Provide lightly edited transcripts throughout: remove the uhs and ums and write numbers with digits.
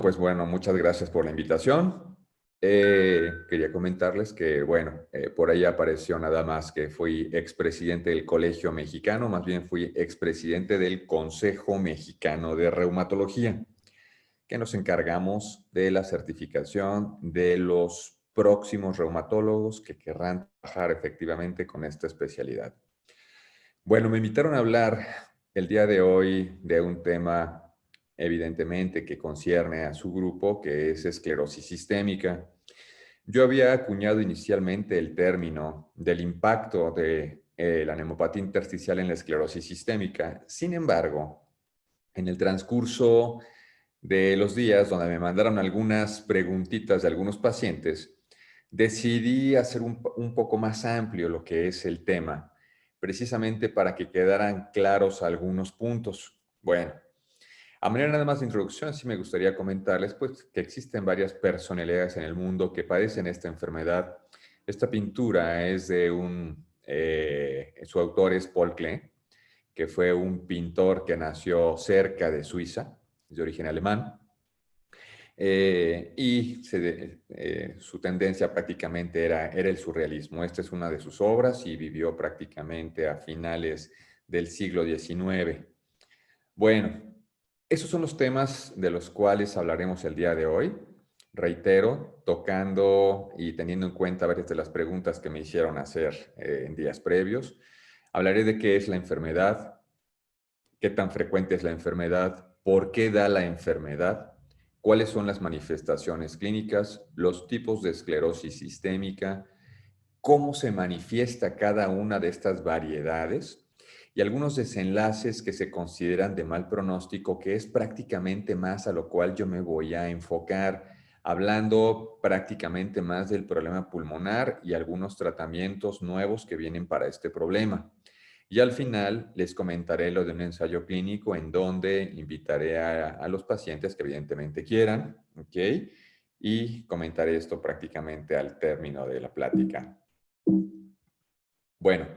Pues bueno, muchas gracias por la invitación. Quería comentarles que, bueno, por ahí apareció nada más que fui expresidente del Colegio Mexicano, más bien fui expresidente del Consejo Mexicano de Reumatología, que nos encargamos de la certificación de los próximos reumatólogos que querrán trabajar efectivamente con esta especialidad. Bueno, me invitaron a hablar el día de hoy de un tema evidentemente que concierne a su grupo, que es esclerosis sistémica. Yo había acuñado inicialmente el término del impacto de la neumopatía intersticial en la esclerosis sistémica. Sin embargo, en el transcurso de los días donde me mandaron algunas preguntitas de algunos pacientes, decidí hacer un poco más amplio lo que es el tema, precisamente para que quedaran claros algunos puntos. Bueno, a manera nada más de introducción, sí me gustaría comentarles pues, que existen varias personalidades en el mundo que padecen esta enfermedad. Esta pintura es de su autor es Paul Klee, que fue un pintor que nació cerca de Suiza, de origen alemán, su tendencia prácticamente era el surrealismo. Esta es una de sus obras y vivió prácticamente a finales del siglo XIX. Bueno, esos son los temas de los cuales hablaremos el día de hoy. Reitero, tocando y teniendo en cuenta varias de las preguntas que me hicieron hacer en días previos. Hablaré de qué es la enfermedad, qué tan frecuente es la enfermedad, por qué da la enfermedad, cuáles son las manifestaciones clínicas, los tipos de esclerosis sistémica, cómo se manifiesta cada una de estas variedades y algunos desenlaces que se consideran de mal pronóstico, que es prácticamente más a lo cual yo me voy a enfocar, hablando prácticamente más del problema pulmonar y algunos tratamientos nuevos que vienen para este problema. Y al final les comentaré lo de un ensayo clínico en donde invitaré a los pacientes que evidentemente quieran, ¿ok? Y comentaré esto prácticamente al término de la plática. Bueno,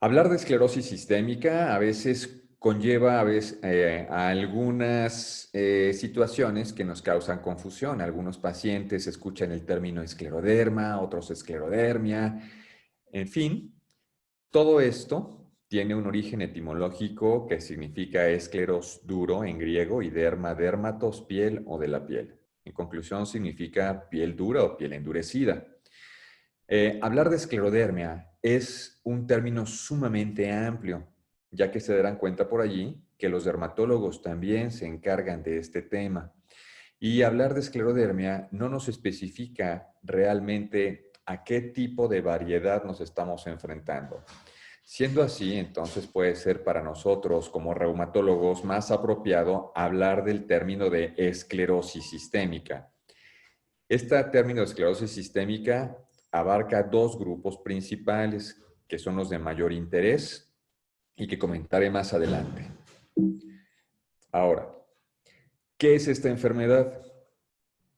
hablar de esclerosis sistémica a veces conlleva a algunas situaciones que nos causan confusión. Algunos pacientes escuchan el término escleroderma, otros esclerodermia, en fin. Todo esto tiene un origen etimológico que significa escleros duro en griego y derma, dermatos, piel o de la piel. En conclusión, significa piel dura o piel endurecida. Hablar de esclerodermia es un término sumamente amplio, ya que se darán cuenta por allí que los dermatólogos también se encargan de este tema. Y hablar de esclerodermia no nos especifica realmente a qué tipo de variedad nos estamos enfrentando. Siendo así, entonces puede ser para nosotros como reumatólogos más apropiado hablar del término de esclerosis sistémica. Este término de esclerosis sistémica abarca dos grupos principales, que son los de mayor interés y que comentaré más adelante. Ahora, ¿qué es esta enfermedad?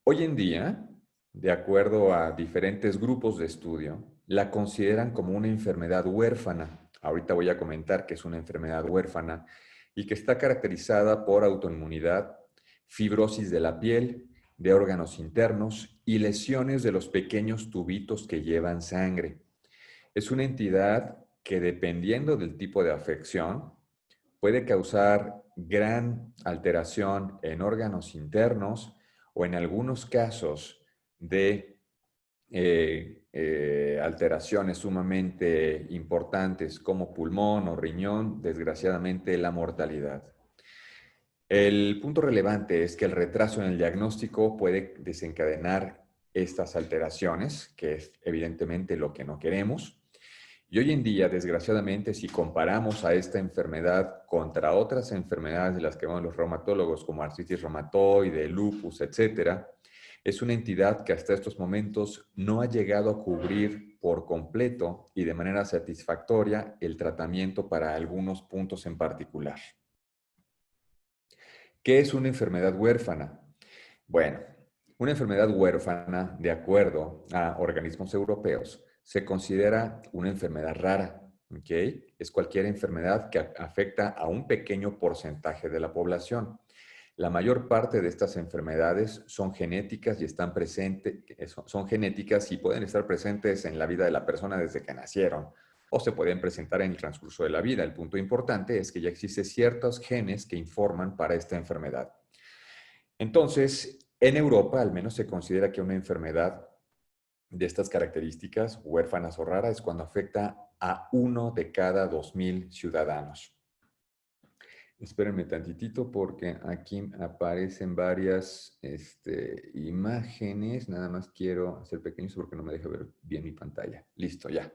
Hoy en día, de acuerdo a diferentes grupos de estudio, la consideran como una enfermedad huérfana. Ahorita voy a comentar que es una enfermedad huérfana y que está caracterizada por autoinmunidad, fibrosis de la piel, de órganos internos y lesiones de los pequeños tubitos que llevan sangre. Es una entidad que, dependiendo del tipo de afección, puede causar gran alteración en órganos internos o en algunos casos de alteraciones sumamente importantes como pulmón o riñón, desgraciadamente la mortalidad. El punto relevante es que el retraso en el diagnóstico puede desencadenar estas alteraciones, que es evidentemente lo que no queremos. Y hoy en día, desgraciadamente, si comparamos a esta enfermedad contra otras enfermedades de las que vemos los reumatólogos, como artritis reumatoide, lupus, etcétera, es una entidad que hasta estos momentos no ha llegado a cubrir por completo y de manera satisfactoria el tratamiento para algunos puntos en particular. ¿Qué es una enfermedad huérfana? Bueno, una enfermedad huérfana, de acuerdo a organismos europeos, se considera una enfermedad rara, ¿ok? Es cualquier enfermedad que afecta a un pequeño porcentaje de la población. La mayor parte de estas enfermedades son genéticas y están presentes, son genéticas y pueden estar presentes en la vida de la persona desde que nacieron o se pueden presentar en el transcurso de la vida. El punto importante es que ya existen ciertos genes que informan para esta enfermedad. Entonces, en Europa al menos se considera que una enfermedad de estas características, huérfanas o raras, es cuando afecta a 1 de cada 2.000 ciudadanos. Espérenme tantitito porque aquí aparecen varias imágenes. Nada más quiero hacer pequeños porque no me deja ver bien mi pantalla. Listo, ya.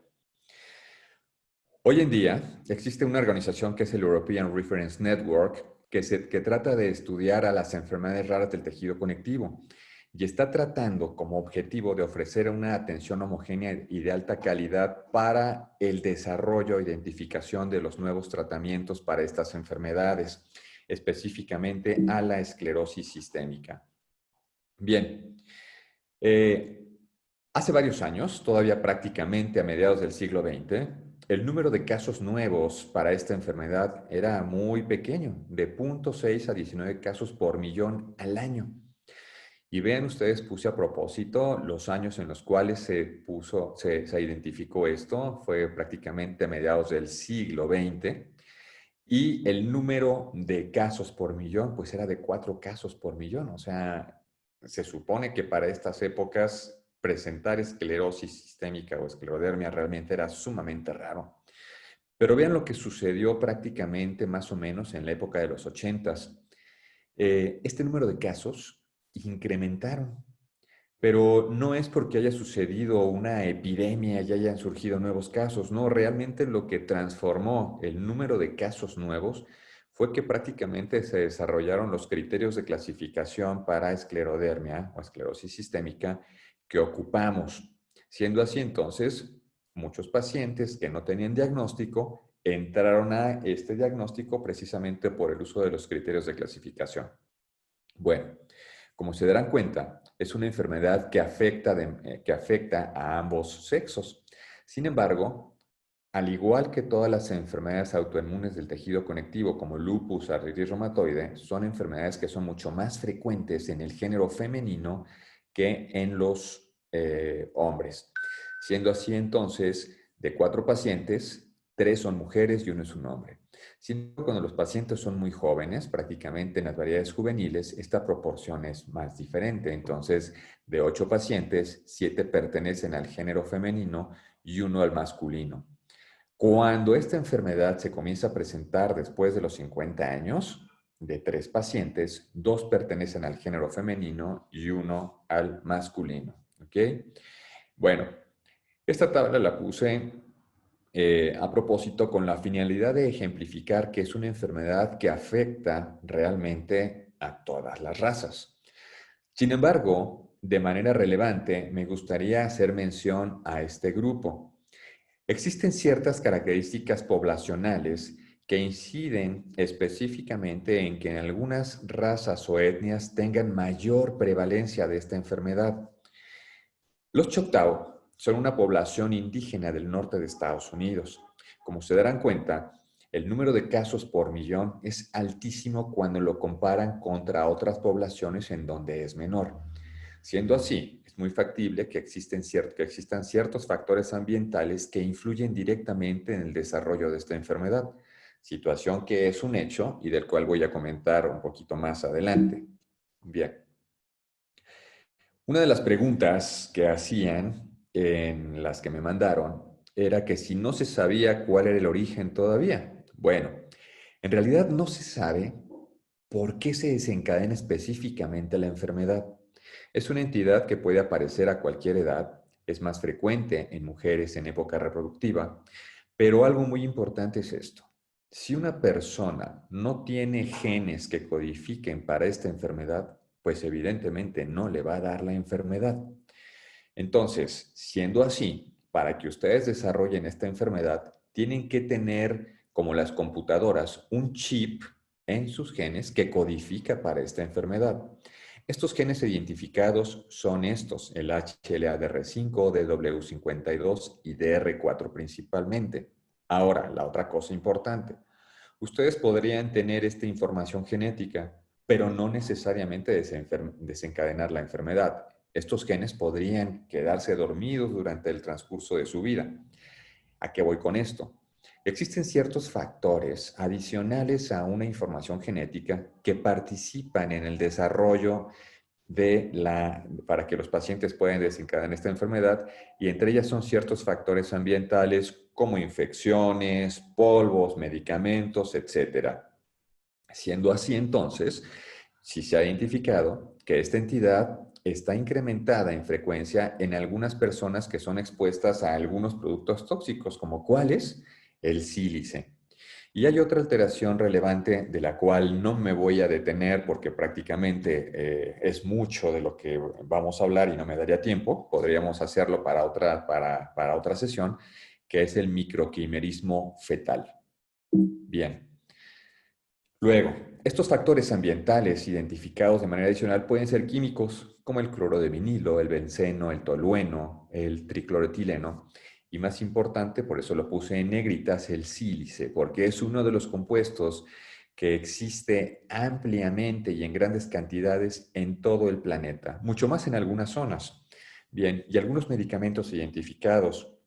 Hoy en día existe una organización que es el European Reference Network que trata de estudiar a las enfermedades raras del tejido conectivo y está tratando como objetivo de ofrecer una atención homogénea y de alta calidad para el desarrollo e identificación de los nuevos tratamientos para estas enfermedades, específicamente a la esclerosis sistémica. Bien, hace varios años, todavía prácticamente a mediados del siglo XX, el número de casos nuevos para esta enfermedad era muy pequeño, de 0.6 a 19 casos por millón al año. Y vean ustedes, puse a propósito los años en los cuales se identificó esto, fue prácticamente a mediados del siglo XX, y el número de casos por millón, pues era de 4 casos por millón. O sea, se supone que para estas épocas presentar esclerosis sistémica o esclerodermia realmente era sumamente raro. Pero vean lo que sucedió prácticamente más o menos en la época de los 80s. Este número de casos incrementaron, pero no es porque haya sucedido una epidemia y hayan surgido nuevos casos, no, realmente lo que transformó el número de casos nuevos fue que prácticamente se desarrollaron los criterios de clasificación para esclerodermia o esclerosis sistémica que ocupamos. Siendo así, entonces, muchos pacientes que no tenían diagnóstico entraron a este diagnóstico precisamente por el uso de los criterios de clasificación. Bueno, como se darán cuenta, es una enfermedad que afecta a ambos sexos. Sin embargo, al igual que todas las enfermedades autoinmunes del tejido conectivo como lupus, artritis reumatoide, son enfermedades que son mucho más frecuentes en el género femenino que en los hombres. Siendo así, entonces, de 4 pacientes, 3 son mujeres y 1 es un hombre. Siendo cuando los pacientes son muy jóvenes, prácticamente en las variedades juveniles, esta proporción es más diferente. Entonces, de 8 pacientes, 7 pertenecen al género femenino y 1 al masculino. Cuando esta enfermedad se comienza a presentar después de los 50 años, de 3 pacientes, 2 pertenecen al género femenino y 1 al masculino. ¿Ok? Bueno, esta tabla la puse a propósito con la finalidad de ejemplificar que es una enfermedad que afecta realmente a todas las razas. Sin embargo, de manera relevante, me gustaría hacer mención a este grupo. Existen ciertas características poblacionales que inciden específicamente en que en algunas razas o etnias tengan mayor prevalencia de esta enfermedad. Los Choctaw son una población indígena del norte de Estados Unidos. Como se darán cuenta, el número de casos por millón es altísimo cuando lo comparan contra otras poblaciones en donde es menor. Siendo así, es muy factible que existan ciertos factores ambientales que influyen directamente en el desarrollo de esta enfermedad, situación que es un hecho y del cual voy a comentar un poquito más adelante. Bien. Una de las preguntas que hacían en las que me mandaron era que si no se sabía cuál era el origen todavía. Bueno, en realidad no se sabe por qué se desencadena específicamente la enfermedad. Es una entidad que puede aparecer a cualquier edad, es más frecuente en mujeres en época reproductiva, pero algo muy importante es esto. Si una persona no tiene genes que codifiquen para esta enfermedad, pues evidentemente no le va a dar la enfermedad. Entonces, siendo así, para que ustedes desarrollen esta enfermedad, tienen que tener, como las computadoras, un chip en sus genes que codifica para esta enfermedad. Estos genes identificados son estos, el HLA-DR5, DW52 y DR4 principalmente. Ahora, la otra cosa importante. Ustedes podrían tener esta información genética, pero no necesariamente desencadenar la enfermedad. Estos genes podrían quedarse dormidos durante el transcurso de su vida. ¿A qué voy con esto? Existen ciertos factores adicionales a una información genética que participan en el desarrollo para que los pacientes puedan desencadenar esta enfermedad, y entre ellas son ciertos factores ambientales como infecciones, polvos, medicamentos, etcétera. Siendo así, entonces, si se ha identificado que esta entidad está incrementada en frecuencia en algunas personas que son expuestas a algunos productos tóxicos, como cuáles, el sílice. Y hay otra alteración relevante de la cual no me voy a detener porque prácticamente es mucho de lo que vamos a hablar y no me daría tiempo. Podríamos hacerlo para otra sesión, que es el microquimerismo fetal. Bien. Luego, estos factores ambientales identificados de manera adicional pueden ser químicos como el cloro de vinilo, el benceno, el tolueno, el tricloroetileno y, más importante, por eso lo puse en negritas, el sílice, porque es uno de los compuestos que existe ampliamente y en grandes cantidades en todo el planeta, mucho más en algunas zonas. Bien, y algunos medicamentos identificados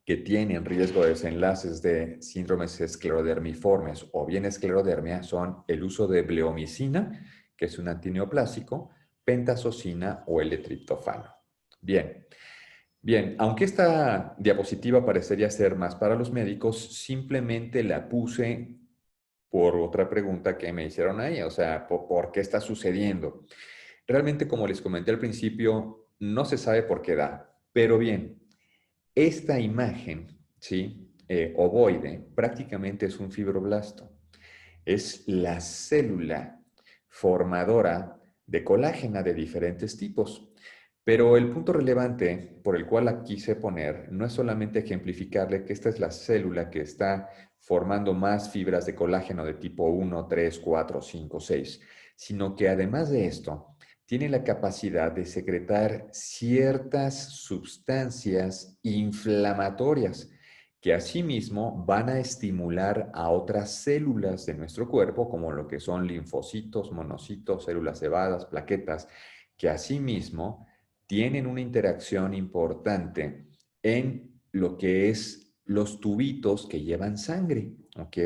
que tienen riesgo de desenlaces de síndromes esclerodermiformes o bien esclerodermia son el uso de bleomicina, que es un antineoplásico, pentazocina o el triptofano. Bien, bien, aunque esta diapositiva parecería ser más para los médicos, simplemente la puse por otra pregunta que me hicieron ahí, o sea, ¿por qué está sucediendo? Realmente, como les comenté al principio, no se sabe por qué da, pero bien, esta imagen, ¿sí? Ovoide, prácticamente es un fibroblasto. Es la célula formadora de colágena de diferentes tipos. Pero el punto relevante por el cual la quise poner no es solamente ejemplificarle que esta es la célula que está formando más fibras de colágeno de tipo 1, 3, 4, 5, 6, sino que además de esto, tiene la capacidad de secretar ciertas sustancias inflamatorias que asimismo van a estimular a otras células de nuestro cuerpo, como lo que son linfocitos, monocitos, células cebadas, plaquetas, que asimismo tienen una interacción importante en lo que es los tubitos que llevan sangre, ¿ok?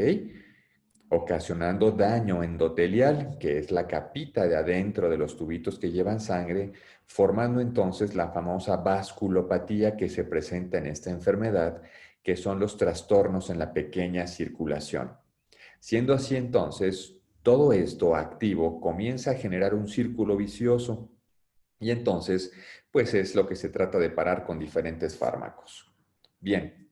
Ocasionando daño endotelial, que es la capita de adentro de los tubitos que llevan sangre, formando entonces la famosa vasculopatía que se presenta en esta enfermedad, que son los trastornos en la pequeña circulación. Siendo así entonces, todo esto activo comienza a generar un círculo vicioso y entonces, pues es lo que se trata de parar con diferentes fármacos. Bien,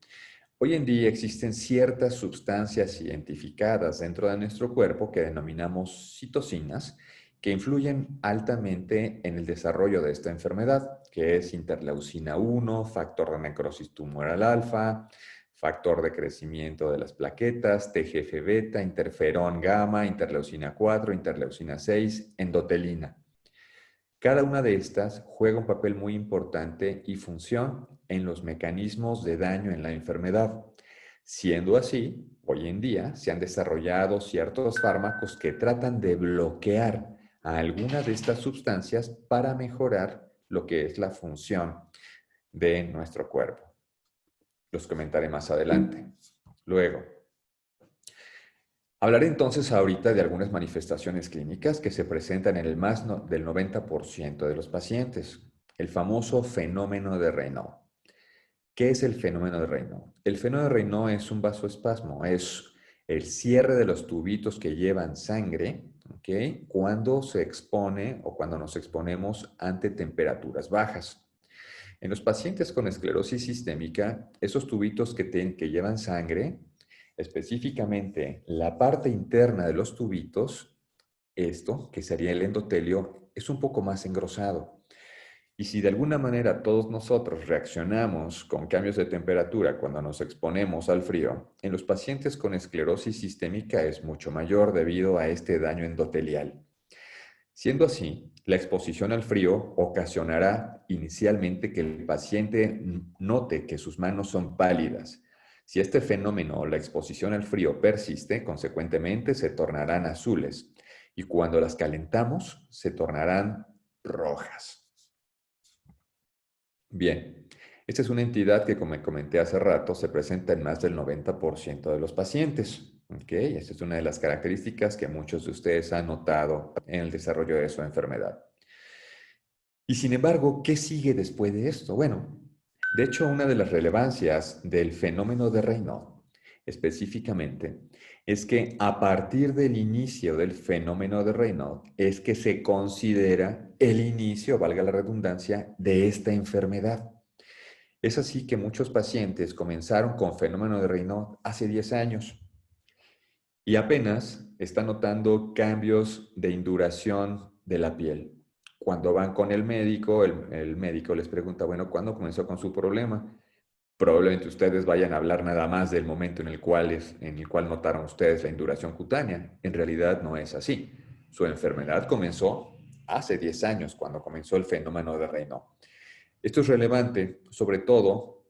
hoy en día existen ciertas sustancias identificadas dentro de nuestro cuerpo que denominamos citocinas, que influyen altamente en el desarrollo de esta enfermedad, que es interleucina 1, factor de necrosis tumoral alfa, factor de crecimiento de las plaquetas, TGF-beta, interferón gamma, interleucina 4, interleucina 6, endotelina. Cada una de estas juega un papel muy importante y función en los mecanismos de daño en la enfermedad. Siendo así, hoy en día se han desarrollado ciertos fármacos que tratan de bloquear a alguna de estas sustancias para mejorar lo que es la función de nuestro cuerpo. Los comentaré más adelante. Luego, hablaré entonces ahorita de algunas manifestaciones clínicas que se presentan en el más del 90% de los pacientes. El famoso fenómeno de Raynaud. ¿Qué es el fenómeno de Raynaud? El fenómeno de Raynaud es un vasoespasmo, es el cierre de los tubitos que llevan sangre, ¿ok? Cuando se expone o cuando nos exponemos ante temperaturas bajas. En los pacientes con esclerosis sistémica, esos tubitos que llevan sangre, específicamente la parte interna de los tubitos, esto, que sería el endotelio, es un poco más engrosado. Y si de alguna manera todos nosotros reaccionamos con cambios de temperatura cuando nos exponemos al frío, en los pacientes con esclerosis sistémica es mucho mayor debido a este daño endotelial. Siendo así, la exposición al frío ocasionará inicialmente que el paciente note que sus manos son pálidas. Si este fenómeno o la exposición al frío persiste, consecuentemente se tornarán azules. y cuando las calentamos se tornarán rojas. Bien, esta es una entidad que, como comenté hace rato, se presenta en más del 90% de los pacientes. ¿Ok? Esta es una de las características que muchos de ustedes han notado en el desarrollo de su enfermedad. Y sin embargo, ¿qué sigue después de esto? Bueno, de hecho, una de las relevancias del fenómeno de Raynaud, específicamente, es que a partir del inicio del fenómeno de Raynaud es que se considera el inicio, valga la redundancia, de esta enfermedad. Es así que muchos pacientes comenzaron con fenómeno de Raynaud hace 10 años y apenas están notando cambios de induración de la piel. Cuando van con el médico, el médico les pregunta, bueno, ¿cuándo comenzó con su problema? Probablemente ustedes vayan a hablar nada más del momento en el cual notaron ustedes la induración cutánea. En realidad no es así. Su enfermedad comenzó hace 10 años, cuando comenzó el fenómeno de Raynaud. Esto es relevante, sobre todo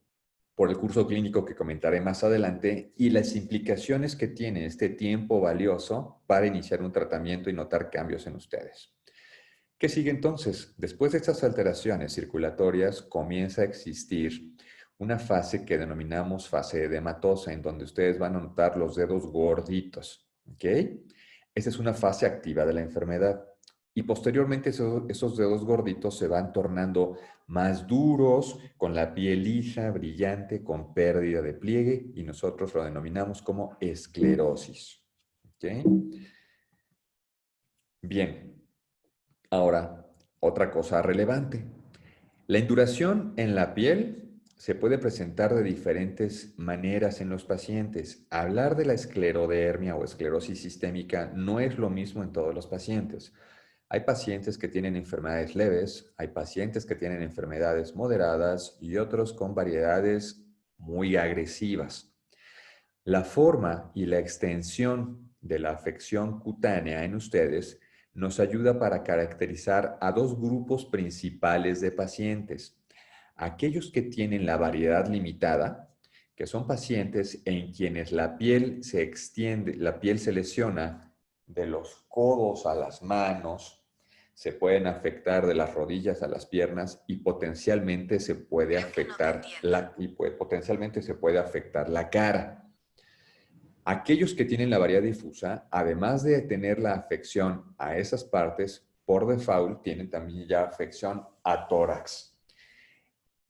por el curso clínico que comentaré más adelante y las implicaciones que tiene este tiempo valioso para iniciar un tratamiento y notar cambios en ustedes. ¿Qué sigue entonces? Después de estas alteraciones circulatorias comienza a existir una fase que denominamos fase edematosa, en donde ustedes van a notar los dedos gorditos. ¿Ok? Esta es una fase activa de la enfermedad. Y posteriormente esos dedos gorditos se van tornando más duros, con la piel lisa, brillante, con pérdida de pliegue, y nosotros lo denominamos como esclerosis. ¿Ok? Bien, ahora, otra cosa relevante. La induración en la piel se puede presentar de diferentes maneras en los pacientes. Hablar de la esclerodermia o esclerosis sistémica no es lo mismo en todos los pacientes. Hay pacientes que tienen enfermedades leves, hay pacientes que tienen enfermedades moderadas y otros con variedades muy agresivas. La forma y la extensión de la afección cutánea en ustedes nos ayuda para caracterizar a dos grupos principales de pacientes. Aquellos que tienen la variedad limitada, que son pacientes en quienes la piel se extiende, la piel se lesiona de los codos a las manos, se pueden afectar de las rodillas a las piernas y potencialmente se puede afectar potencialmente se puede afectar la cara. Aquellos que tienen la variedad difusa, además de tener la afección a esas partes, por default tienen también ya afección a tórax.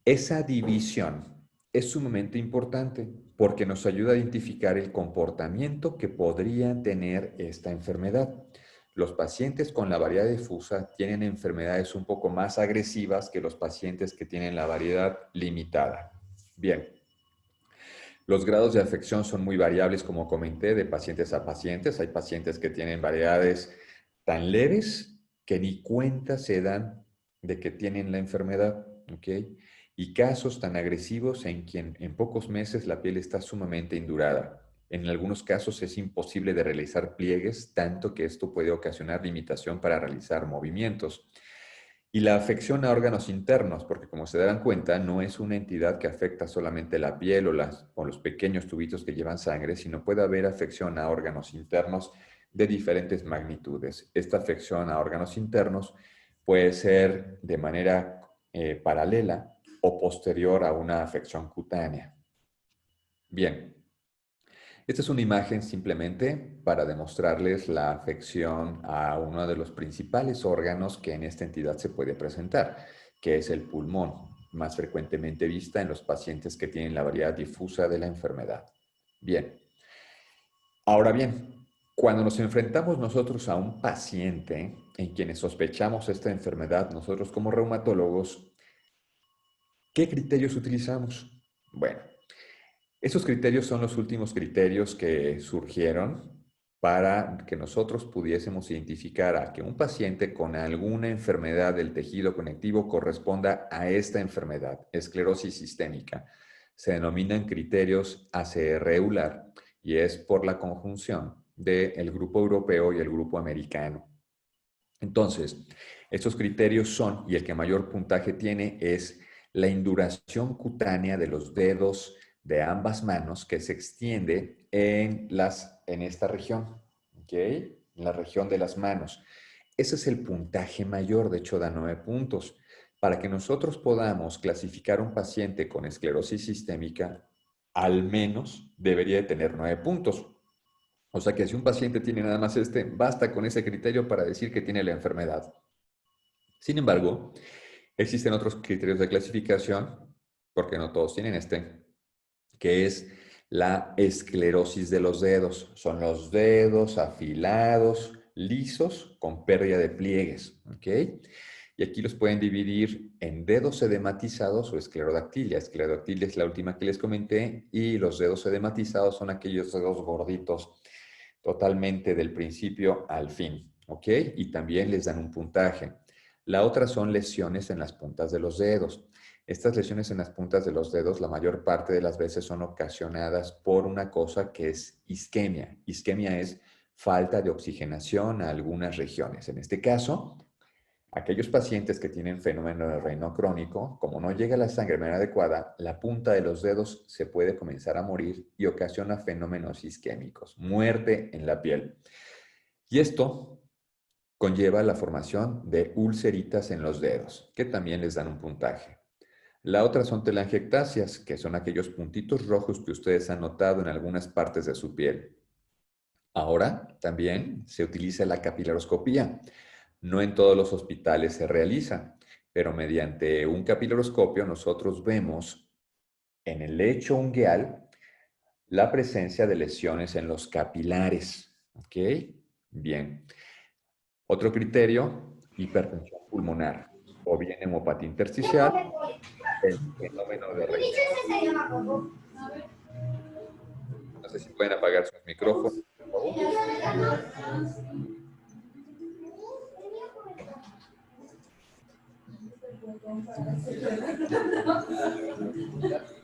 Esa división es sumamente importante porque nos ayuda a identificar el comportamiento que podría tener esta enfermedad. Los pacientes con la variedad difusa tienen enfermedades un poco más agresivas que los pacientes que tienen la variedad limitada. Bien. Los grados de afección son muy variables, como comenté, de pacientes a pacientes. Hay pacientes que tienen variedades tan leves que ni cuenta se dan de que tienen la enfermedad, ¿ok? Y casos tan agresivos en quien en pocos meses la piel está sumamente indurada. En algunos casos es imposible de realizar pliegues, tanto que esto puede ocasionar limitación para realizar movimientos. Y la afección a órganos internos, porque como se darán cuenta, no es una entidad que afecta solamente la piel o los pequeños tubitos que llevan sangre, sino puede haber afección a órganos internos de diferentes magnitudes. Esta afección a órganos internos puede ser de manera paralela o posterior a una afección cutánea. Bien. Esta es una imagen simplemente para demostrarles la afección a uno de los principales órganos que en esta entidad se puede presentar, que es el pulmón, más frecuentemente vista en los pacientes que tienen la variedad difusa de la enfermedad. Bien, ahora bien, cuando nos enfrentamos nosotros a un paciente en quienes sospechamos esta enfermedad, nosotros como reumatólogos, ¿qué criterios utilizamos? Bueno, esos criterios son los últimos criterios que surgieron para que nosotros pudiésemos identificar a que un paciente con alguna enfermedad del tejido conectivo corresponda a esta enfermedad, esclerosis sistémica. Se denominan criterios ACR-EULAR y es por la conjunción del grupo europeo y el grupo americano. Entonces, estos criterios son, y el que mayor puntaje tiene es la induración cutánea de los dedos de ambas manos que se extiende en esta región. ¿Ok? en la región de las manos. Ese es el puntaje mayor, de hecho da 9 puntos. Para que nosotros podamos clasificar un paciente con esclerosis sistémica, al menos debería de tener 9 puntos. O sea que si un paciente tiene nada más basta con ese criterio para decir que tiene la enfermedad. Sin embargo, existen otros criterios de clasificación, porque no todos tienen que es la esclerosis de los dedos. Son los dedos afilados, lisos, con pérdida de pliegues. ¿Ok? Y aquí los pueden dividir en dedos edematizados o esclerodactilia. Esclerodactilia es la última que les comenté y los dedos edematizados son aquellos dedos gorditos totalmente del principio al fin. ¿Ok? Y también les dan un puntaje. La otra son lesiones en las puntas de los dedos. Estas lesiones en las puntas de los dedos la mayor parte de las veces son ocasionadas por una cosa que es isquemia. Isquemia es falta de oxigenación a algunas regiones. En este caso, aquellos pacientes que tienen fenómeno de Raynaud crónico, como no llega la sangre de manera adecuada, la punta de los dedos se puede comenzar a morir y ocasiona fenómenos isquémicos, muerte en la piel. Y esto conlleva la formación de ulceritas en los dedos, que también les dan un puntaje. La otra son telangiectasias, que son aquellos puntitos rojos que ustedes han notado en algunas partes de su piel. Ahora también se utiliza la capilaroscopía. No en todos los hospitales se realiza, pero mediante un capilaroscopio nosotros vemos en el lecho ungueal la presencia de lesiones en los capilares. ¿Ok? Bien. Otro criterio, hipertensión pulmonar o bien hemopatía intersticial, el fenómeno de Raynaud. No sé si pueden apagar sus micrófonos, por favor.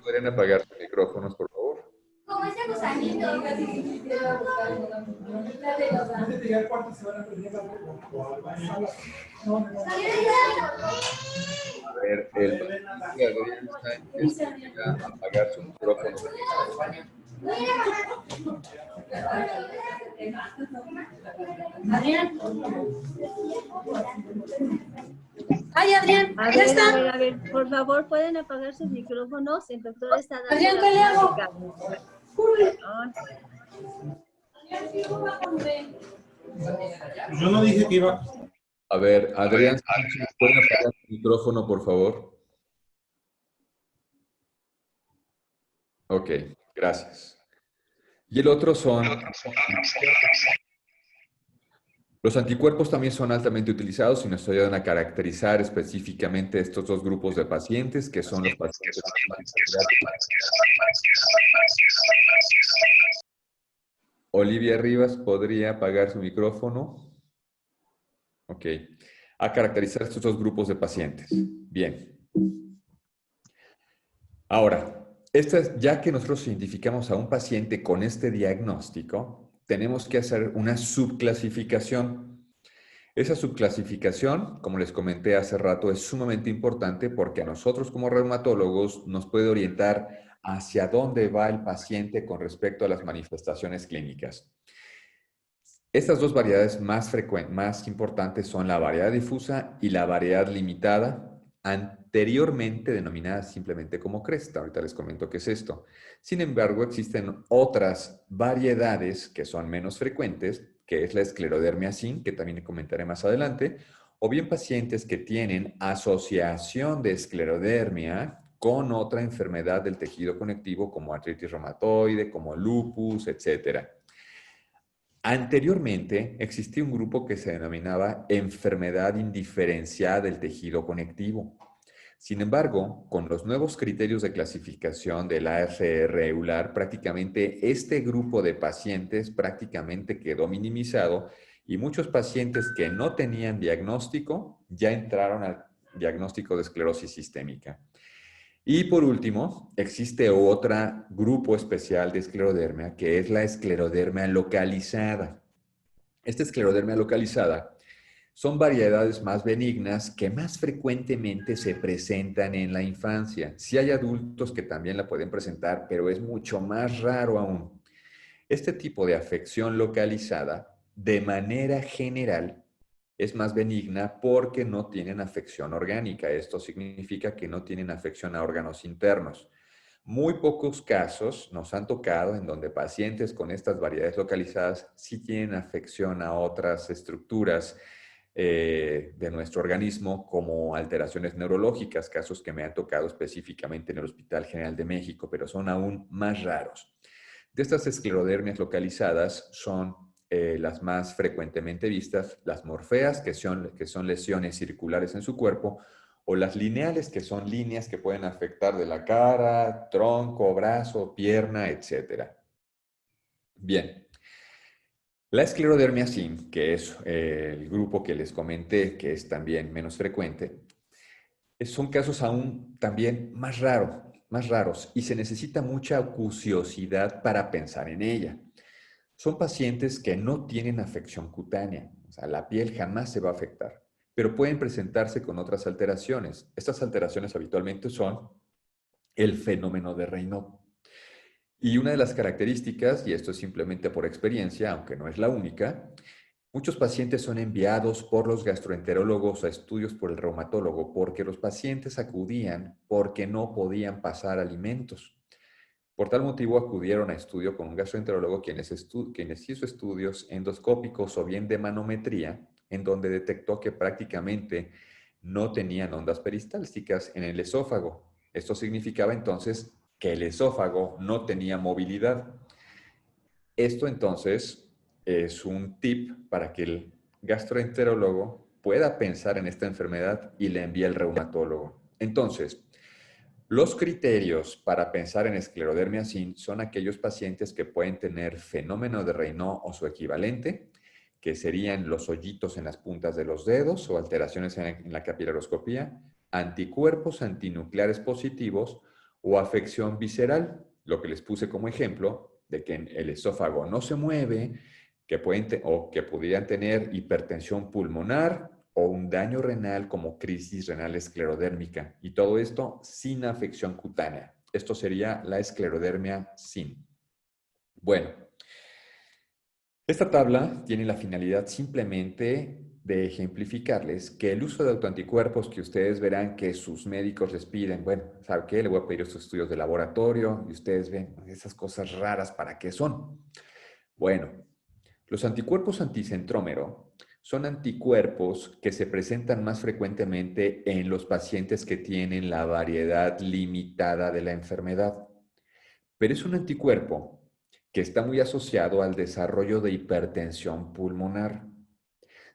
¿Podrían apagar sus micrófonos, por favor? Como ese gusanito. A ver, el paciente Adrián Sánchez podría apagar su micrófono. Adrián. Ay, Adrián, ya está. A ver, por favor, pueden apagar sus micrófonos. El doctor está dando. Adrián, ¿qué le hago? Yo no dije que iba. A ver, Adrián Sánchez, ¿pueden apagar su micrófono, por favor? Ok, gracias. Y el otro son... Los anticuerpos también son altamente utilizados y nos ayudan a caracterizar específicamente estos dos grupos de pacientes, que son los pacientes... Olivia Rivas, ¿podría apagar su micrófono? Ok. A caracterizar estos dos grupos de pacientes. Bien. Ahora, ya que nosotros identificamos a un paciente con este diagnóstico, tenemos que hacer una subclasificación. Esa subclasificación, como les comenté hace rato, es sumamente importante porque a nosotros como reumatólogos nos puede orientar hacia dónde va el paciente con respecto a las manifestaciones clínicas. Estas dos variedades más importantes son la variedad difusa y la variedad limitada, anteriormente denominadas simplemente como cresta. Ahorita les comento qué es esto. Sin embargo, existen otras variedades que son menos frecuentes, que es la esclerodermia sin, que también comentaré más adelante, o bien pacientes que tienen asociación de esclerodermia con otra enfermedad del tejido conectivo como artritis reumatoide, como lupus, etcétera. Anteriormente existía un grupo que se denominaba enfermedad indiferenciada del tejido conectivo. Sin embargo, con los nuevos criterios de clasificación del AFR EULAR, prácticamente este grupo de pacientes prácticamente quedó minimizado y muchos pacientes que no tenían diagnóstico ya entraron al diagnóstico de esclerosis sistémica. Y por último, existe otro grupo especial de esclerodermia, que es la esclerodermia localizada. Esta esclerodermia localizada son variedades más benignas que más frecuentemente se presentan en la infancia. Sí hay adultos que también la pueden presentar, pero es mucho más raro aún. Este tipo de afección localizada de manera general, es más benigna porque no tienen afección orgánica. Esto significa que no tienen afección a órganos internos. Muy pocos casos nos han tocado en donde pacientes con estas variedades localizadas sí tienen afección a otras estructuras de nuestro organismo, como alteraciones neurológicas, casos que me han tocado específicamente en el Hospital General de México, pero son aún más raros. De estas esclerodermias localizadas son las más frecuentemente vistas, las morfeas, que son lesiones circulares en su cuerpo, o las lineales, que son líneas que pueden afectar de la cara, tronco, brazo, pierna, etc. Bien. La esclerodermia SIM, que es el grupo que les comenté, que es también menos frecuente, son casos aún también más raros, y se necesita mucha acuciosidad para pensar en ella. Son pacientes que no tienen afección cutánea, o sea, la piel jamás se va a afectar, pero pueden presentarse con otras alteraciones. Estas alteraciones habitualmente son el fenómeno de Raynaud. Y una de las características, y esto es simplemente por experiencia, aunque no es la única, muchos pacientes son enviados por los gastroenterólogos a estudios por el reumatólogo porque los pacientes acudían porque no podían pasar alimentos. Por tal motivo acudieron a estudio con un gastroenterólogo quienes hizo estudios endoscópicos o bien de manometría, en donde detectó que prácticamente no tenían ondas peristálticas en el esófago. Esto significaba entonces que el esófago no tenía movilidad. Esto entonces es un tip para que el gastroenterólogo pueda pensar en esta enfermedad y le envíe al reumatólogo. Entonces, los criterios para pensar en esclerodermia SIN son aquellos pacientes que pueden tener fenómeno de Raynaud o su equivalente, que serían los hoyitos en las puntas de los dedos o alteraciones en la capilaroscopía, anticuerpos antinucleares positivos o afección visceral, lo que les puse como ejemplo de que el esófago no se mueve, o que pudieran tener hipertensión pulmonar o un daño renal como crisis renal esclerodérmica, y todo esto sin afección cutánea. Esto sería la esclerodermia SIN. Bueno, esta tabla tiene la finalidad simplemente de ejemplificarles que el uso de autoanticuerpos que ustedes verán que sus médicos les piden, bueno, ¿sabe qué? Le voy a pedir estos estudios de laboratorio y ustedes ven esas cosas raras, ¿para qué son? Bueno, los anticuerpos anticentrómero son anticuerpos que se presentan más frecuentemente en los pacientes que tienen la variedad limitada de la enfermedad. Pero es un anticuerpo que está muy asociado al desarrollo de hipertensión pulmonar.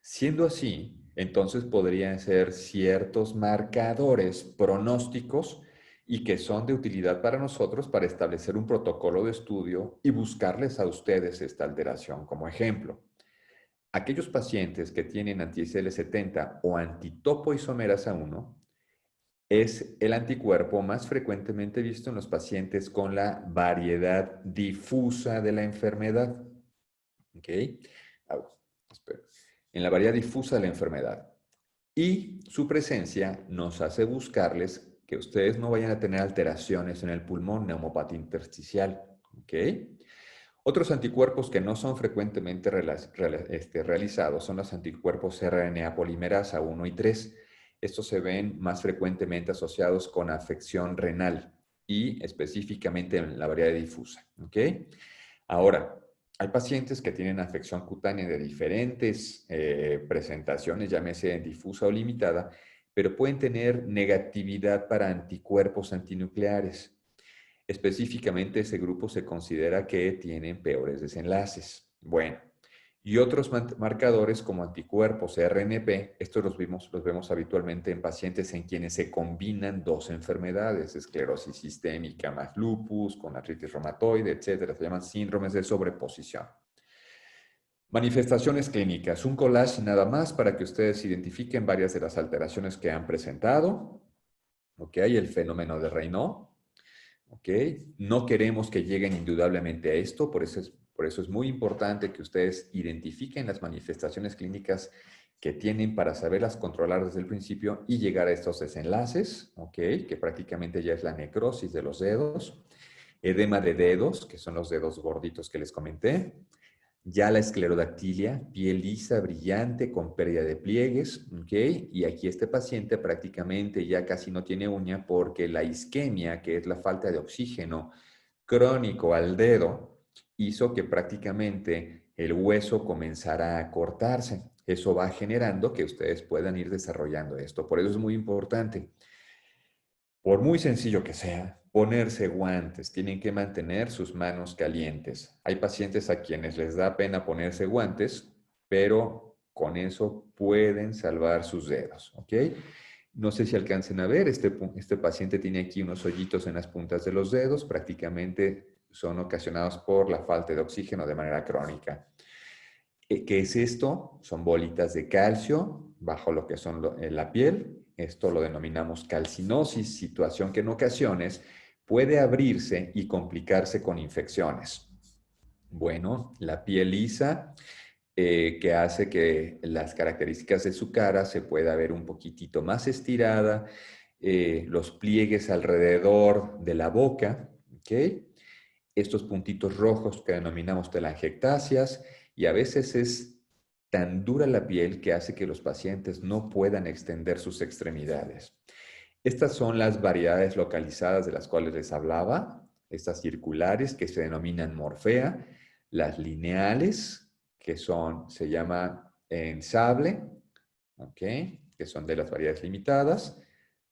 Siendo así, entonces podrían ser ciertos marcadores pronósticos y que son de utilidad para nosotros para establecer un protocolo de estudio y buscarles a ustedes esta alteración como ejemplo. Aquellos pacientes que tienen anti-ICL70 o antitopoisomerasa 1 es el anticuerpo más frecuentemente visto en los pacientes con la variedad difusa de la enfermedad. ¿Ok? Espera. En la variedad difusa de la enfermedad. Y su presencia nos hace buscarles que ustedes no vayan a tener alteraciones en el pulmón, neumopatía intersticial. ¿Ok? Otros anticuerpos que no son frecuentemente realizados son los anticuerpos RNA polimerasa 1 y 3. Estos se ven más frecuentemente asociados con afección renal y específicamente en la variedad difusa. ¿Ok? Ahora, hay pacientes que tienen afección cutánea de diferentes presentaciones, llámese difusa o limitada, pero pueden tener negatividad para anticuerpos antinucleares. Específicamente, ese grupo se considera que tienen peores desenlaces. Bueno, y otros marcadores como anticuerpos RNP, estos los vemos habitualmente en pacientes en quienes se combinan dos enfermedades, esclerosis sistémica más lupus, con artritis reumatoide, etcétera. Se llaman síndromes de sobreposición. Manifestaciones clínicas, un collage nada más para que ustedes identifiquen varias de las alteraciones que han presentado. Ok, el fenómeno de Raynaud. ¿Ok? No queremos que lleguen indudablemente a esto, por eso es muy importante que ustedes identifiquen las manifestaciones clínicas que tienen para saberlas controlar desde el principio y llegar a estos desenlaces, ¿ok? Que prácticamente ya es la necrosis de los dedos, edema de dedos, que son los dedos gorditos que les comenté, Ya la esclerodactilia, piel lisa, brillante, con pérdida de pliegues, ¿ok? Y aquí este paciente prácticamente ya casi no tiene uña porque la isquemia, que es la falta de oxígeno crónico al dedo, hizo que prácticamente el hueso comenzara a cortarse. Eso va generando que ustedes puedan ir desarrollando esto. Por eso es muy importante, por muy sencillo que sea, ponerse guantes. Tienen que mantener sus manos calientes. Hay pacientes a quienes les da pena ponerse guantes, pero con eso pueden salvar sus dedos, ¿ok? No sé si alcancen a ver, este paciente tiene aquí unos hoyitos en las puntas de los dedos, prácticamente son ocasionados por la falta de oxígeno de manera crónica. ¿Qué es esto? Son bolitas de calcio bajo lo que son la piel. Esto lo denominamos calcinosis, situación que en ocasiones puede abrirse y complicarse con infecciones. Bueno, la piel lisa, que hace que las características de su cara se pueda ver un poquitito más estirada, los pliegues alrededor de la boca, ¿ok? Estos puntitos rojos que denominamos telangiectasias, y a veces es tan dura la piel que hace que los pacientes no puedan extender sus extremidades. Estas son las variedades localizadas de las cuales les hablaba, estas circulares que se denominan morfea, las lineales, que se llama en sable, ¿ok? Que son de las variedades limitadas,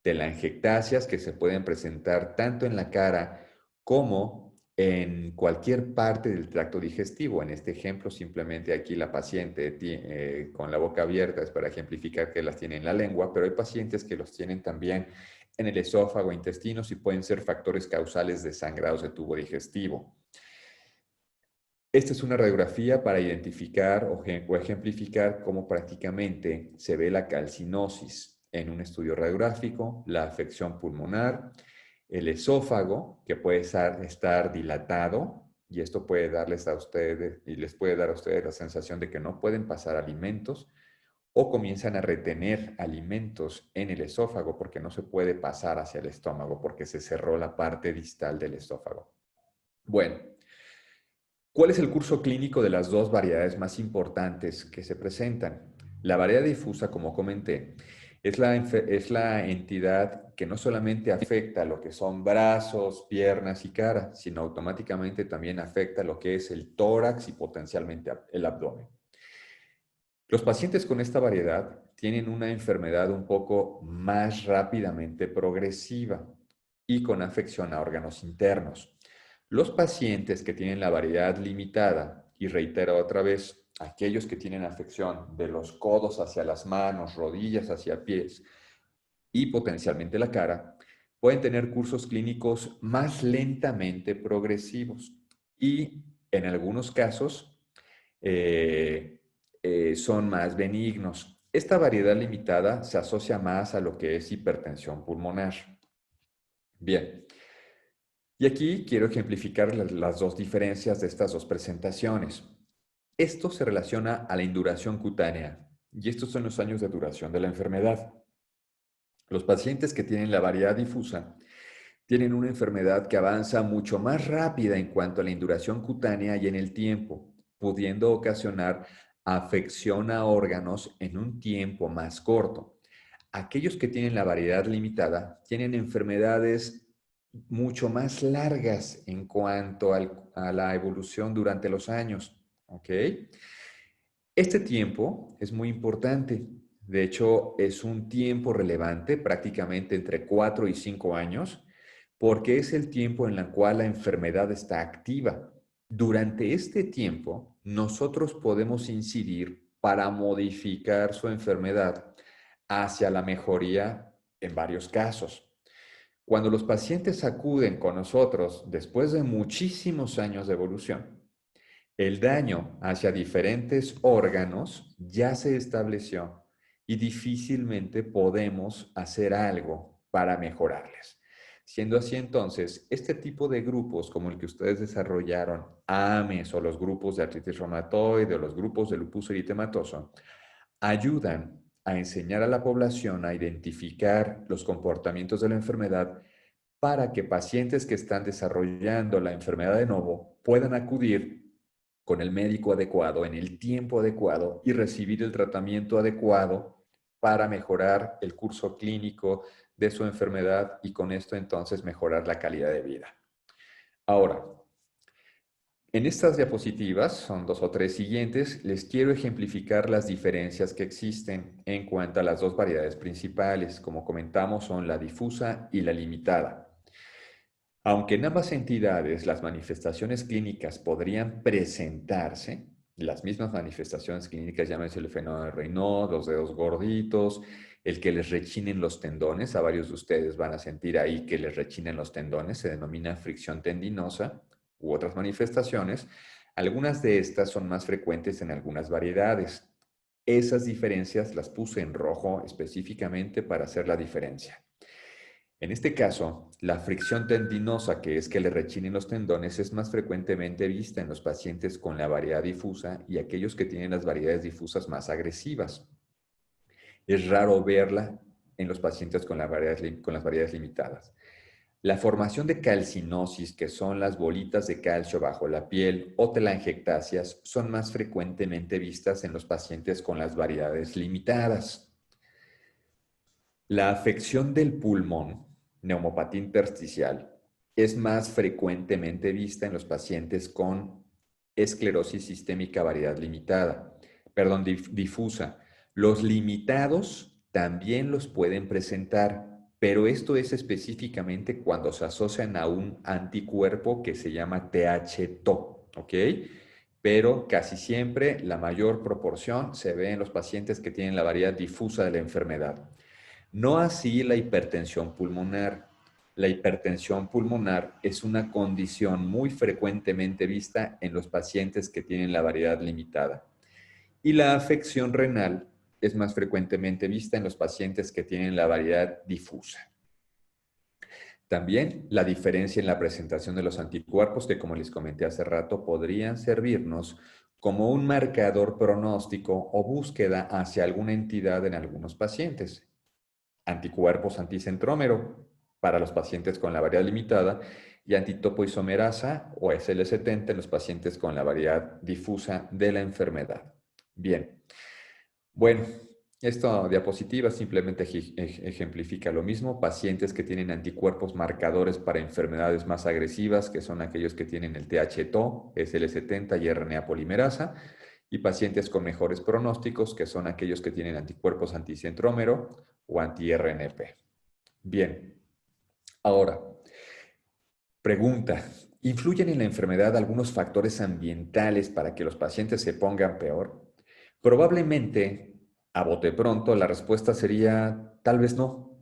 telangiectasias que se pueden presentar tanto en la cara como en cualquier parte del tracto digestivo. En este ejemplo, simplemente aquí la paciente con la boca abierta es para ejemplificar que las tiene en la lengua, pero hay pacientes que los tienen también en el esófago, intestinos y pueden ser factores causales de sangrados de tubo digestivo. Esta es una radiografía para identificar o ejemplificar cómo prácticamente se ve la calcinosis en un estudio radiográfico, la afección pulmonar, el esófago, que puede estar dilatado, y esto puede darles a ustedes, y les puede dar a ustedes la sensación de que no pueden pasar alimentos, o comienzan a retener alimentos en el esófago porque no se puede pasar hacia el estómago porque se cerró la parte distal del esófago. Bueno, ¿cuál es el curso clínico de las dos variedades más importantes que se presentan? La variedad difusa, como comenté, es la entidad que no solamente afecta lo que son brazos, piernas y cara, sino automáticamente también afecta lo que es el tórax y potencialmente el abdomen. Los pacientes con esta variedad tienen una enfermedad un poco más rápidamente progresiva y con afección a órganos internos. Los pacientes que tienen la variedad limitada, y reitero otra vez, aquellos que tienen afección de los codos hacia las manos, rodillas hacia pies y potencialmente la cara, pueden tener cursos clínicos más lentamente progresivos y en algunos casos son más benignos. Esta variedad limitada se asocia más a lo que es hipertensión pulmonar. Bien, y aquí quiero ejemplificar las dos diferencias de estas dos presentaciones. Esto se relaciona a la induración cutánea, y estos son los años de duración de la enfermedad. Los pacientes que tienen la variedad difusa tienen una enfermedad que avanza mucho más rápida en cuanto a la induración cutánea y en el tiempo, pudiendo ocasionar afección a órganos en un tiempo más corto. Aquellos que tienen la variedad limitada tienen enfermedades mucho más largas en cuanto a la evolución durante los años. ¿Ok? Este tiempo es muy importante. De hecho, es un tiempo relevante, prácticamente entre 4 y 5 años, porque es el tiempo en el cual la enfermedad está activa. Durante este tiempo, nosotros podemos incidir para modificar su enfermedad hacia la mejoría en varios casos. Cuando los pacientes acuden con nosotros después de muchísimos años de evolución, el daño hacia diferentes órganos ya se estableció y difícilmente podemos hacer algo para mejorarles. Siendo así entonces, este tipo de grupos como el que ustedes desarrollaron, AMES o los grupos de artritis reumatoide o los grupos de lupus eritematoso, ayudan a enseñar a la población a identificar los comportamientos de la enfermedad para que pacientes que están desarrollando la enfermedad de nuevo puedan acudir con el médico adecuado, en el tiempo adecuado y recibir el tratamiento adecuado para mejorar el curso clínico de su enfermedad y con esto entonces mejorar la calidad de vida. Ahora, en estas diapositivas, son 2 o 3 siguientes, les quiero ejemplificar las diferencias que existen en cuanto a las dos variedades principales. Como comentamos, son la difusa y la limitada. Aunque en ambas entidades las manifestaciones clínicas podrían presentarse, las mismas manifestaciones clínicas, llámese el fenómeno de Raynaud, los dedos gorditos, el que les rechinen los tendones, a varios de ustedes van a sentir ahí que les rechinen los tendones, se denomina fricción tendinosa, u otras manifestaciones. Algunas de estas son más frecuentes en algunas variedades. Esas diferencias las puse en rojo específicamente para hacer la diferencia. En este caso, la fricción tendinosa, que es que le rechinen los tendones, es más frecuentemente vista en los pacientes con la variedad difusa y aquellos que tienen las variedades difusas más agresivas. Es raro verla en los pacientes con las variedades limitadas. La formación de calcinosis, que son las bolitas de calcio bajo la piel, o telangiectasias, son más frecuentemente vistas en los pacientes con las variedades limitadas. La afección del pulmón, neumopatía intersticial, es más frecuentemente vista en los pacientes con esclerosis sistémica variedad limitada, perdón, difusa. Los limitados también los pueden presentar, pero esto es específicamente cuando se asocian a un anticuerpo que se llama TH-TO, ¿ok? Pero casi siempre la mayor proporción se ve en los pacientes que tienen la variedad difusa de la enfermedad. No así la hipertensión pulmonar. La hipertensión pulmonar es una condición muy frecuentemente vista en los pacientes que tienen la variedad limitada. Y la afección renal es más frecuentemente vista en los pacientes que tienen la variedad difusa. También la diferencia en la presentación de los anticuerpos, que como les comenté hace rato, podrían servirnos como un marcador pronóstico o búsqueda hacia alguna entidad en algunos pacientes. Anticuerpos anticentrómero para los pacientes con la variedad limitada y antitopoisomerasa o SL70 en los pacientes con la variedad difusa de la enfermedad. Bien, bueno, esta diapositiva simplemente ejemplifica lo mismo. Pacientes que tienen anticuerpos marcadores para enfermedades más agresivas, que son aquellos que tienen el TH-TO, SL70 y RNA polimerasa, y pacientes con mejores pronósticos, que son aquellos que tienen anticuerpos anticentrómero o anti-RNP. Bien, ahora, pregunta, ¿influyen en la enfermedad algunos factores ambientales para que los pacientes se pongan peor? Probablemente, a bote pronto, la respuesta sería tal vez no.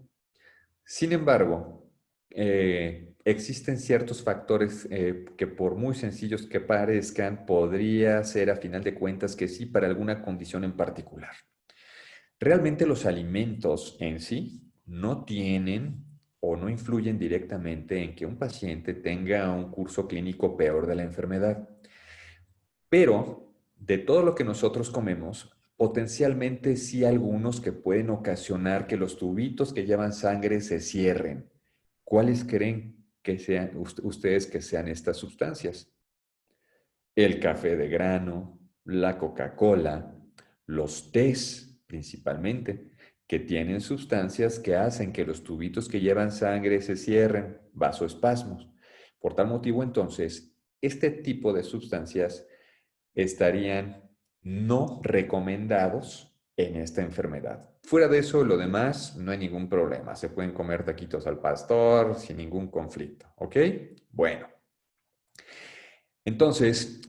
Sin embargo, existen ciertos factores que por muy sencillos que parezcan, podría ser a final de cuentas que sí para alguna condición en particular. Realmente los alimentos en sí no tienen o no influyen directamente en que un paciente tenga un curso clínico peor de la enfermedad. Pero de todo lo que nosotros comemos, potencialmente sí algunos que pueden ocasionar que los tubitos que llevan sangre se cierren. ¿Cuáles creen que sean ustedes que sean estas sustancias? El café de grano, la Coca-Cola, los tés principalmente, que tienen sustancias que hacen que los tubitos que llevan sangre se cierren, vasoespasmos. Por tal motivo, entonces, este tipo de sustancias estarían no recomendados en esta enfermedad. Fuera de eso, lo demás, no hay ningún problema. Se pueden comer taquitos al pastor sin ningún conflicto, ¿ok? Bueno. Entonces,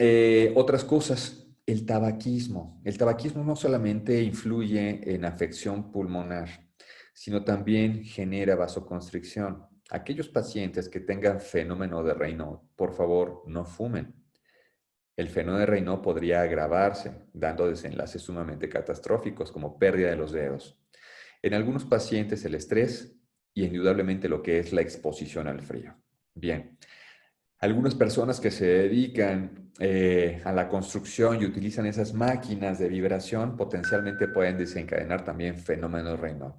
otras cosas, el tabaquismo. El tabaquismo no solamente influye en afección pulmonar, sino también genera vasoconstricción. Aquellos pacientes que tengan fenómeno de Raynaud, por favor, no fumen. El fenómeno de Raynaud podría agravarse, dando desenlaces sumamente catastróficos como pérdida de los dedos. En algunos pacientes el estrés y indudablemente lo que es la exposición al frío. Bien. Algunas personas que se dedican a la construcción y utilizan esas máquinas de vibración potencialmente pueden desencadenar también fenómenos de Raynaud.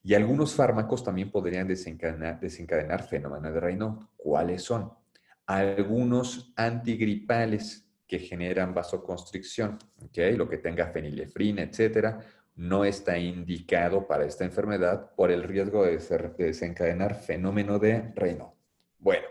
Y algunos fármacos también podrían desencadenar fenómenos de Raynaud. ¿Cuáles son? Algunos antigripales que generan vasoconstricción, ¿ok? Lo que tenga fenilefrina, etcétera, no está indicado para esta enfermedad por el riesgo de desencadenar fenómeno de Raynaud. Bueno,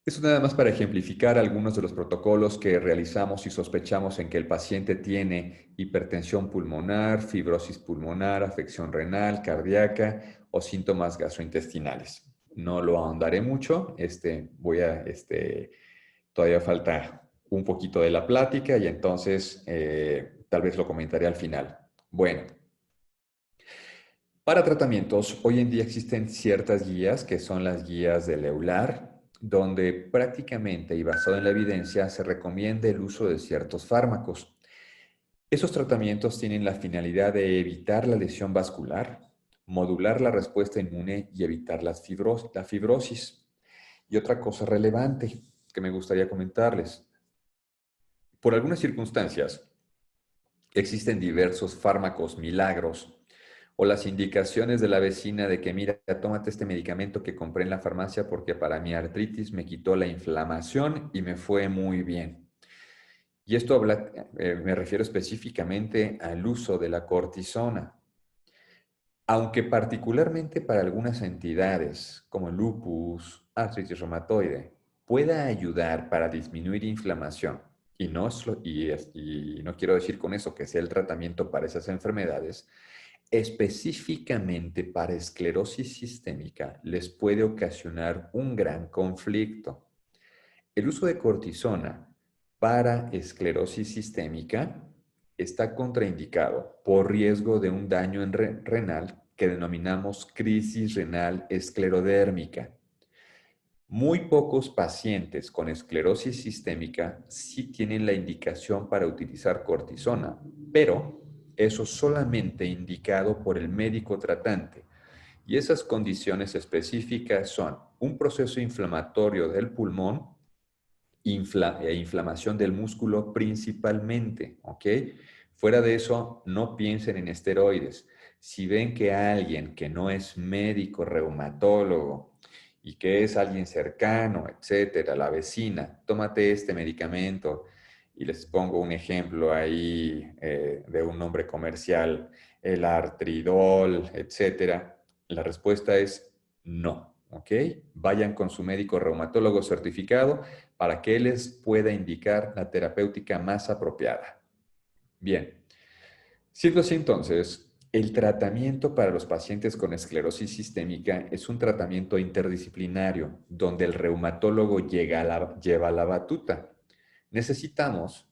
eso nada más para ejemplificar algunos de los protocolos que realizamos y sospechamos en que el paciente tiene hipertensión pulmonar, fibrosis pulmonar, afección renal, cardíaca o síntomas gastrointestinales. No lo ahondaré mucho, todavía falta un poquito de la plática y entonces tal vez lo comentaré al final. Bueno, para tratamientos, hoy en día existen ciertas guías que son las guías del EULAR, donde prácticamente y basado en la evidencia se recomienda el uso de ciertos fármacos. Esos tratamientos tienen la finalidad de evitar la lesión vascular, modular la respuesta inmune y evitar la fibrosis. Y otra cosa relevante que me gustaría comentarles. Por algunas circunstancias, existen diversos fármacos milagros o las indicaciones de la vecina de que, mira, tómate este medicamento que compré en la farmacia porque para mi artritis me quitó la inflamación y me fue muy bien. Y esto me refiero específicamente al uso de la cortisona. Aunque particularmente para algunas entidades como el lupus, artritis reumatoide, pueda ayudar para disminuir inflamación, y no quiero decir con eso que sea el tratamiento para esas enfermedades, específicamente para esclerosis sistémica les puede ocasionar un gran conflicto. El uso de cortisona para esclerosis sistémica está contraindicado por riesgo de un daño renal que denominamos crisis renal esclerodérmica. Muy pocos pacientes con esclerosis sistémica sí tienen la indicación para utilizar cortisona, pero eso solamente indicado por el médico tratante. Y esas condiciones específicas son un proceso inflamatorio del pulmón e inflamación del músculo principalmente, ¿ok? Fuera de eso, no piensen en esteroides. Si ven que alguien que no es médico, reumatólogo, y que es alguien cercano, etcétera, la vecina, tómate este medicamento, y les pongo un ejemplo ahí de un nombre comercial, el Artridol, etcétera, la respuesta es no, ¿ok? Vayan con su médico reumatólogo certificado para que él les pueda indicar la terapéutica más apropiada. Bien, siendo así entonces, el tratamiento para los pacientes con esclerosis sistémica es un tratamiento interdisciplinario donde el reumatólogo lleva la batuta. Necesitamos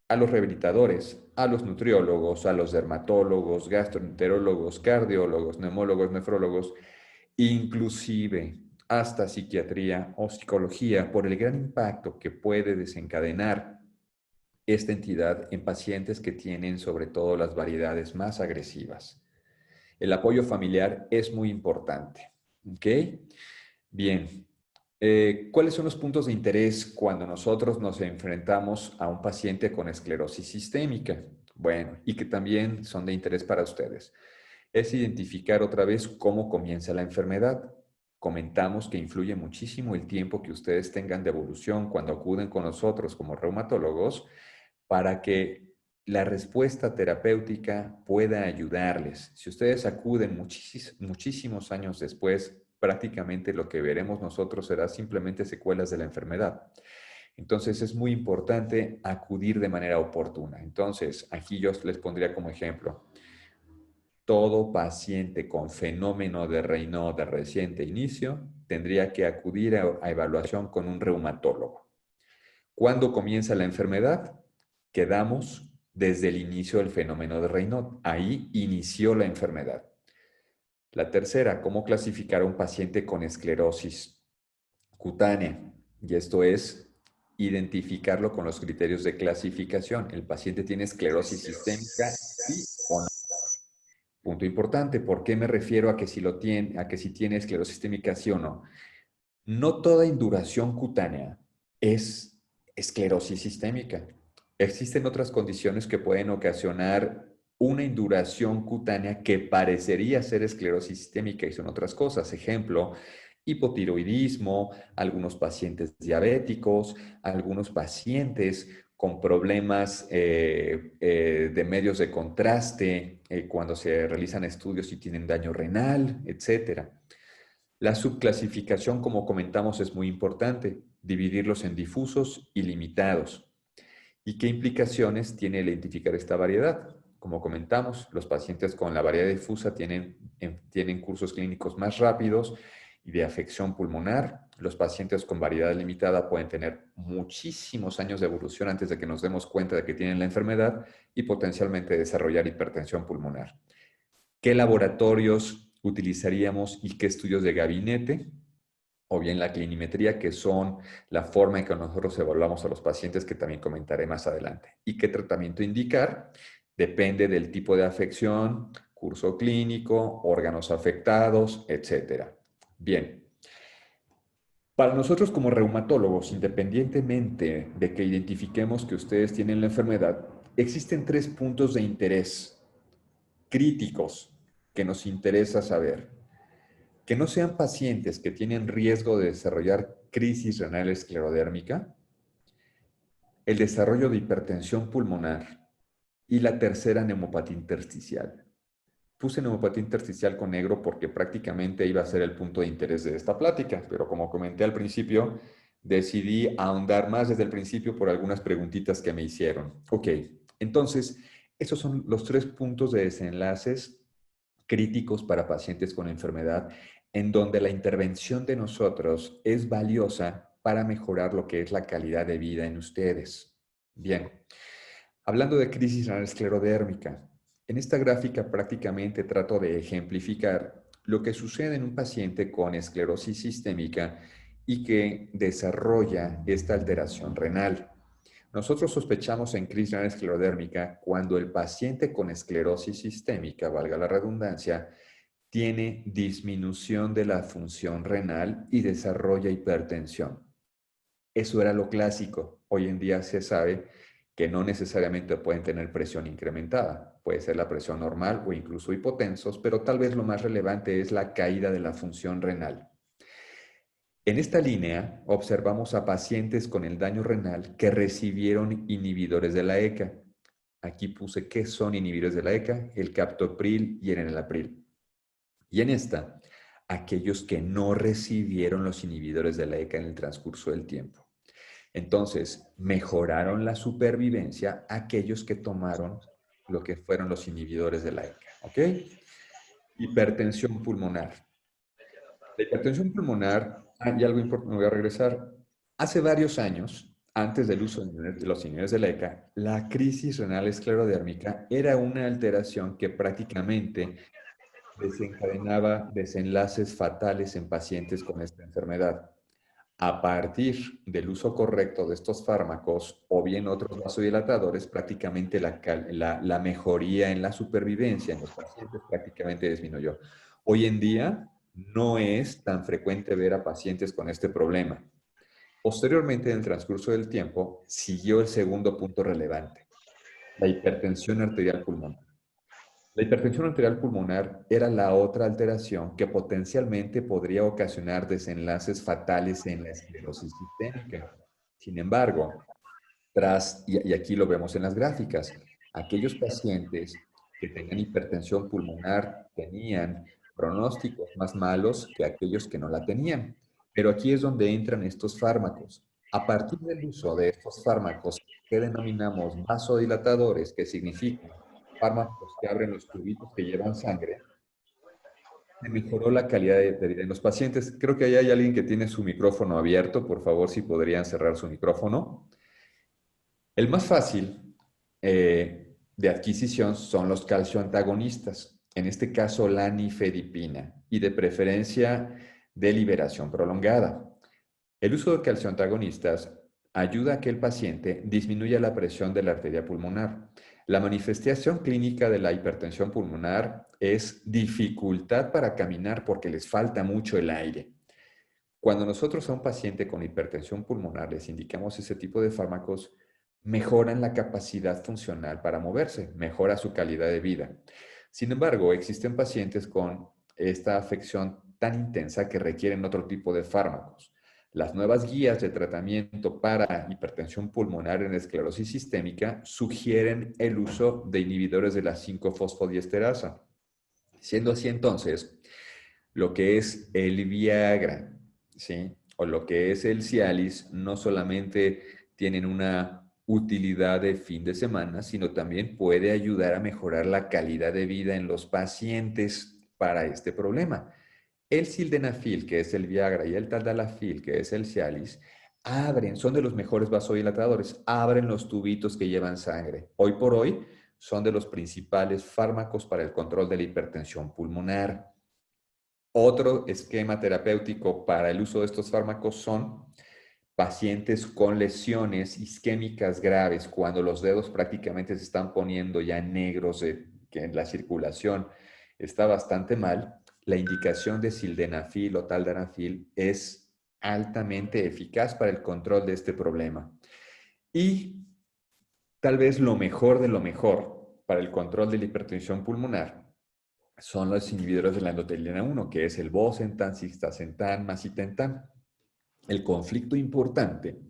a los rehabilitadores, a los nutriólogos, a los dermatólogos, gastroenterólogos, cardiólogos, neumólogos, nefrólogos, inclusive hasta psiquiatría o psicología por el gran impacto que puede desencadenar esta entidad en pacientes que tienen sobre todo las variedades más agresivas. El apoyo familiar es muy importante. ¿Ok? Bien. ¿Cuáles son los puntos de interés cuando nosotros nos enfrentamos a un paciente con esclerosis sistémica? Bueno, y que también son de interés para ustedes. Es identificar otra vez cómo comienza la enfermedad. Comentamos que influye muchísimo el tiempo que ustedes tengan de evolución cuando acuden con nosotros como reumatólogos para que la respuesta terapéutica pueda ayudarles. Si ustedes acuden muchísimos años después, prácticamente lo que veremos nosotros será simplemente secuelas de la enfermedad. Entonces es muy importante acudir de manera oportuna. Entonces, aquí yo les pondría como ejemplo, todo paciente con fenómeno de Raynaud de reciente inicio tendría que acudir a evaluación con un reumatólogo. ¿Cuándo comienza la enfermedad? Quedamos desde el inicio del fenómeno de Raynaud. Ahí inició la enfermedad. La tercera, ¿cómo clasificar a un paciente con esclerosis cutánea? Y esto es identificarlo con los criterios de clasificación. ¿El paciente tiene esclerosis sistémica, sí o no? Punto importante, ¿por qué me refiero a que si tiene esclerosis sistémica, sí o no? No toda induración cutánea es esclerosis sistémica. Existen otras condiciones que pueden ocasionar una induración cutánea que parecería ser esclerosis sistémica y son otras cosas. Ejemplo, hipotiroidismo, algunos pacientes diabéticos, algunos pacientes con problemas de medios de contraste cuando se realizan estudios y tienen daño renal, etcétera. La subclasificación, como comentamos, es muy importante, dividirlos en difusos y limitados. ¿Y qué implicaciones tiene el identificar esta variedad? Como comentamos, los pacientes con la variedad difusa tienen cursos clínicos más rápidos y de afección pulmonar. Los pacientes con variedad limitada pueden tener muchísimos años de evolución antes de que nos demos cuenta de que tienen la enfermedad y potencialmente desarrollar hipertensión pulmonar. ¿Qué laboratorios utilizaríamos y qué estudios de gabinete? O bien la clinimetría, que son la forma en que nosotros evaluamos a los pacientes, que también comentaré más adelante. ¿Y qué tratamiento indicar? Depende del tipo de afección, curso clínico, órganos afectados, etc. Bien, para nosotros como reumatólogos, independientemente de que identifiquemos que ustedes tienen la enfermedad, existen 3 puntos de interés críticos que nos interesa saber. Que no sean pacientes que tienen riesgo de desarrollar crisis renal esclerodérmica, el desarrollo de hipertensión pulmonar y la tercera, neumopatía intersticial. Puse neumopatía intersticial con negro porque prácticamente iba a ser el punto de interés de esta plática, pero como comenté al principio, decidí ahondar más desde el principio por algunas preguntitas que me hicieron. Ok, entonces, esos son los 3 puntos de desenlaces críticos para pacientes con enfermedad, en donde la intervención de nosotros es valiosa para mejorar lo que es la calidad de vida en ustedes. Bien, hablando de crisis renal esclerodérmica, en esta gráfica prácticamente trato de ejemplificar lo que sucede en un paciente con esclerosis sistémica y que desarrolla esta alteración renal. Nosotros sospechamos en crisis renal esclerodérmica cuando el paciente con esclerosis sistémica, valga la redundancia, tiene disminución de la función renal y desarrolla hipertensión. Eso era lo clásico. Hoy en día se sabe que no necesariamente pueden tener presión incrementada. Puede ser la presión normal o incluso hipotensos, pero tal vez lo más relevante es la caída de la función renal. En esta línea observamos a pacientes con el daño renal que recibieron inhibidores de la ECA. Aquí puse qué son inhibidores de la ECA, el captopril y el enalapril. Y en esta, aquellos que no recibieron los inhibidores de la ECA en el transcurso del tiempo. Entonces, mejoraron la supervivencia aquellos que tomaron lo que fueron los inhibidores de la ECA. ¿Ok? Hipertensión pulmonar. La hipertensión pulmonar, y algo importante, me voy a regresar. Hace varios años, antes del uso de los inhibidores de la ECA, la crisis renal esclerodérmica era una alteración que prácticamente desencadenaba desenlaces fatales en pacientes con esta enfermedad. A partir del uso correcto de estos fármacos o bien otros vasodilatadores, prácticamente la mejoría en la supervivencia en los pacientes prácticamente disminuyó. Hoy en día no es tan frecuente ver a pacientes con este problema. Posteriormente, en el transcurso del tiempo, siguió el segundo punto relevante, la hipertensión arterial pulmonar. La hipertensión arterial pulmonar era la otra alteración que potencialmente podría ocasionar desenlaces fatales en la esclerosis sistémica. Sin embargo, y aquí lo vemos en las gráficas, aquellos pacientes que tenían hipertensión pulmonar tenían pronósticos más malos que aquellos que no la tenían. Pero aquí es donde entran estos fármacos. A partir del uso de estos fármacos que denominamos vasodilatadores, que significan fármacos que abren los tubitos que llevan sangre, se mejoró la calidad de vida en los pacientes. Creo que ahí hay alguien que tiene su micrófono abierto. Por favor, si podrían cerrar su micrófono. El más fácil de adquisición son los calcioantagonistas, en este caso la nifedipina, y de preferencia de liberación prolongada. El uso de calcioantagonistas ayuda a que el paciente disminuya la presión de la arteria pulmonar. La manifestación clínica de la hipertensión pulmonar es dificultad para caminar porque les falta mucho el aire. Cuando nosotros a un paciente con hipertensión pulmonar les indicamos ese tipo de fármacos, mejoran la capacidad funcional para moverse, mejora su calidad de vida. Sin embargo, existen pacientes con esta afección tan intensa que requieren otro tipo de fármacos. Las nuevas guías de tratamiento para hipertensión pulmonar en esclerosis sistémica sugieren el uso de inhibidores de la 5-fosfodiesterasa. Siendo así entonces, lo que es el Viagra, ¿sí? O lo que es el Cialis, no solamente tienen una utilidad de fin de semana, sino también puede ayudar a mejorar la calidad de vida en los pacientes para este problema. El sildenafil, que es el Viagra, y el tadalafil, que es el Cialis, son de los mejores vasodilatadores, abren los tubitos que llevan sangre. Hoy por hoy son de los principales fármacos para el control de la hipertensión pulmonar. Otro esquema terapéutico para el uso de estos fármacos son pacientes con lesiones isquémicas graves, cuando los dedos prácticamente se están poniendo ya negros, que la circulación está bastante mal. La indicación de sildenafil o tadalafil es altamente eficaz para el control de este problema. Y tal vez lo mejor de lo mejor para el control de la hipertensión pulmonar son los inhibidores de la endoteliina 1, que es el bosentan, sixtasentan, macitentan. El conflicto importante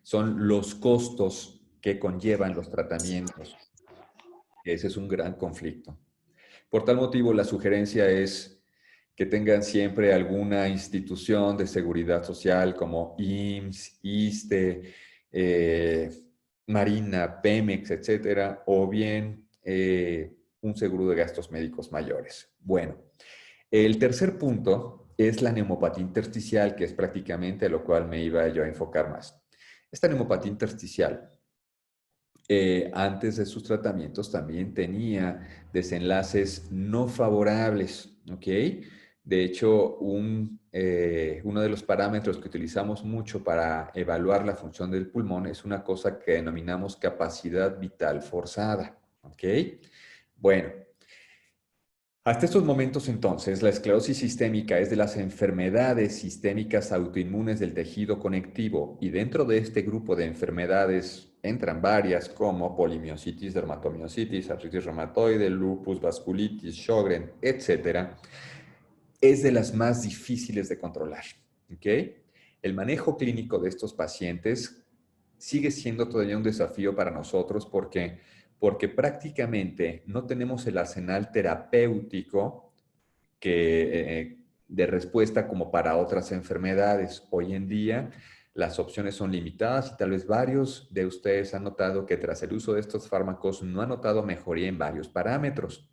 son los costos que conllevan los tratamientos. Ese es un gran conflicto. Por tal motivo, la sugerencia es que tengan siempre alguna institución de seguridad social como IMSS, ISSSTE, Marina, Pemex, etcétera, o bien un seguro de gastos médicos mayores. Bueno, el tercer punto es la neumopatía intersticial, que es prácticamente a lo cual me iba yo a enfocar más. Esta neumopatía intersticial, antes de sus tratamientos, también tenía desenlaces no favorables, ¿ok? De hecho, uno de los parámetros que utilizamos mucho para evaluar la función del pulmón es una cosa que denominamos capacidad vital forzada, ¿ok? Bueno, hasta estos momentos, entonces, la esclerosis sistémica es de las enfermedades sistémicas autoinmunes del tejido conectivo, y dentro de este grupo de enfermedades entran varias como polimiositis, dermatomiositis, artritis reumatoide, lupus, vasculitis, Sjögren, etcétera. Es de las más difíciles de controlar, ¿ok? El manejo clínico de estos pacientes sigue siendo todavía un desafío para nosotros porque prácticamente no tenemos el arsenal terapéutico de respuesta como para otras enfermedades. Hoy en día las opciones son limitadas y tal vez varios de ustedes han notado que tras el uso de estos fármacos no han notado mejoría en varios parámetros.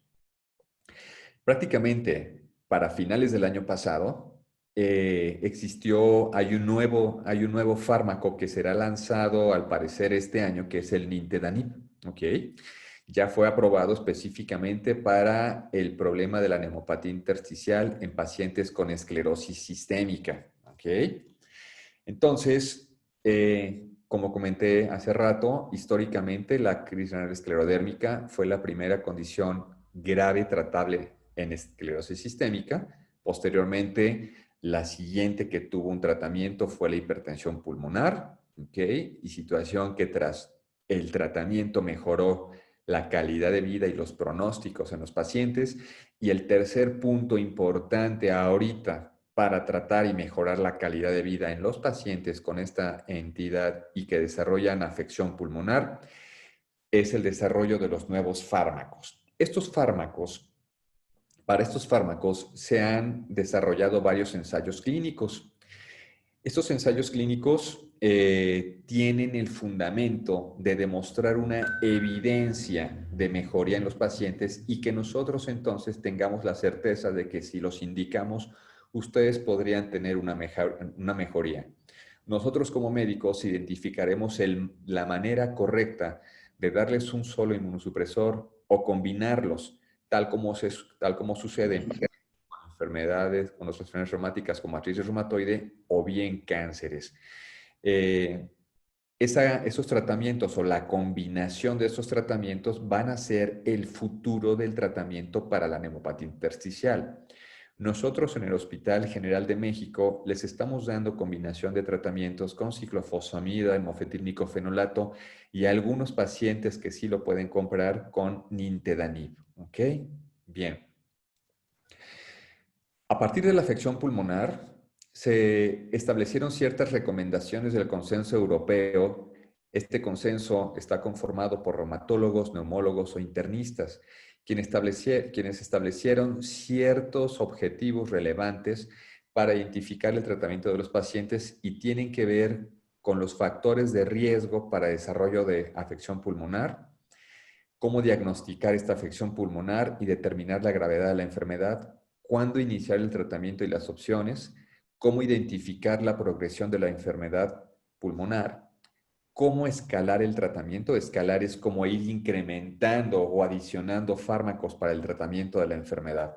Prácticamente para finales del año pasado hay un nuevo fármaco que será lanzado al parecer este año, que es el nintedanib, ¿ok? Ya fue aprobado específicamente para el problema de la neumopatía intersticial en pacientes con esclerosis sistémica, ¿ok? Entonces, como comenté hace rato, históricamente la crisis renal esclerodérmica fue la primera condición grave tratable en esclerosis sistémica. Posteriormente, la siguiente que tuvo un tratamiento fue la hipertensión pulmonar, ¿ok? Y situación que tras el tratamiento mejoró la calidad de vida y los pronósticos en los pacientes. Y el tercer punto importante ahorita para tratar y mejorar la calidad de vida en los pacientes con esta entidad y que desarrollan afección pulmonar es el desarrollo de los nuevos fármacos. Para estos fármacos se han desarrollado varios ensayos clínicos. Estos ensayos clínicos tienen el fundamento de demostrar una evidencia de mejoría en los pacientes y que nosotros entonces tengamos la certeza de que si los indicamos, ustedes podrían tener una mejoría. Nosotros como médicos identificaremos la manera correcta de darles un solo inmunosupresor o combinarlos, tal como sucede con las enfermedades reumáticas como artritis reumatoide o bien cánceres. Esos tratamientos o la combinación de esos tratamientos van a ser el futuro del tratamiento para la neumopatía intersticial. Nosotros en el Hospital General de México les estamos dando combinación de tratamientos con ciclofosfamida, mofetilmicofenolato y algunos pacientes que sí lo pueden comprar con nintedanib. ¿Ok? Bien. A partir de la afección pulmonar, se establecieron ciertas recomendaciones del consenso europeo. Este consenso está conformado por reumatólogos, neumólogos o internistas, quienes establecieron ciertos objetivos relevantes para identificar el tratamiento de los pacientes y tienen que ver con los factores de riesgo para desarrollo de afección pulmonar, cómo diagnosticar esta afección pulmonar y determinar la gravedad de la enfermedad, cuándo iniciar el tratamiento y las opciones, cómo identificar la progresión de la enfermedad pulmonar, cómo escalar el tratamiento. Escalar es como ir incrementando o adicionando fármacos para el tratamiento de la enfermedad.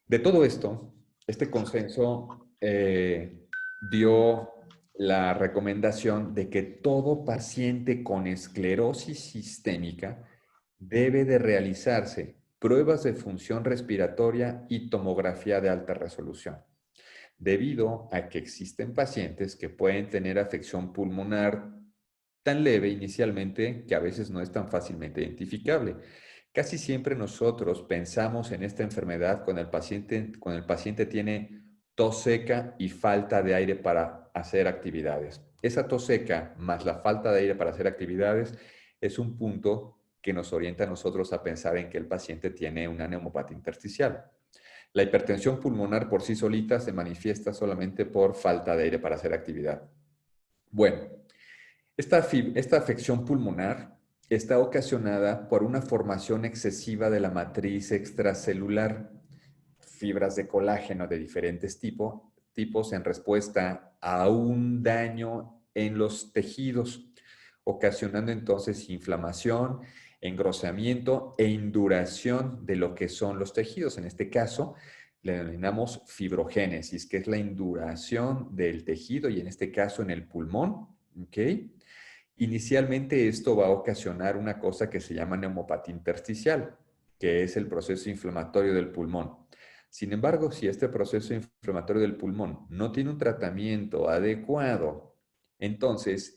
De todo esto, este consenso dio la recomendación de que todo paciente con esclerosis sistémica debe de realizarse pruebas de función respiratoria y tomografía de alta resolución, debido a que existen pacientes que pueden tener afección pulmonar tan leve inicialmente que a veces no es tan fácilmente identificable. Casi siempre nosotros pensamos en esta enfermedad cuando el paciente tiene tos seca y falta de aire para hacer actividades. Esa tos seca más la falta de aire para hacer actividades es un punto que nos orienta a nosotros a pensar en que el paciente tiene una neumopatía intersticial. La hipertensión pulmonar por sí solita se manifiesta solamente por falta de aire para hacer actividad. Bueno, esta afección pulmonar está ocasionada por una formación excesiva de la matriz extracelular, fibras de colágeno de diferentes tipos en respuesta a un daño en los tejidos, ocasionando entonces inflamación, engrosamiento e induración de lo que son los tejidos. En este caso, le denominamos fibrogénesis, que es la induración del tejido y en este caso en el pulmón, ¿ok? Inicialmente esto va a ocasionar una cosa que se llama neumopatía intersticial, que es el proceso inflamatorio del pulmón. Sin embargo, si este proceso inflamatorio del pulmón no tiene un tratamiento adecuado, entonces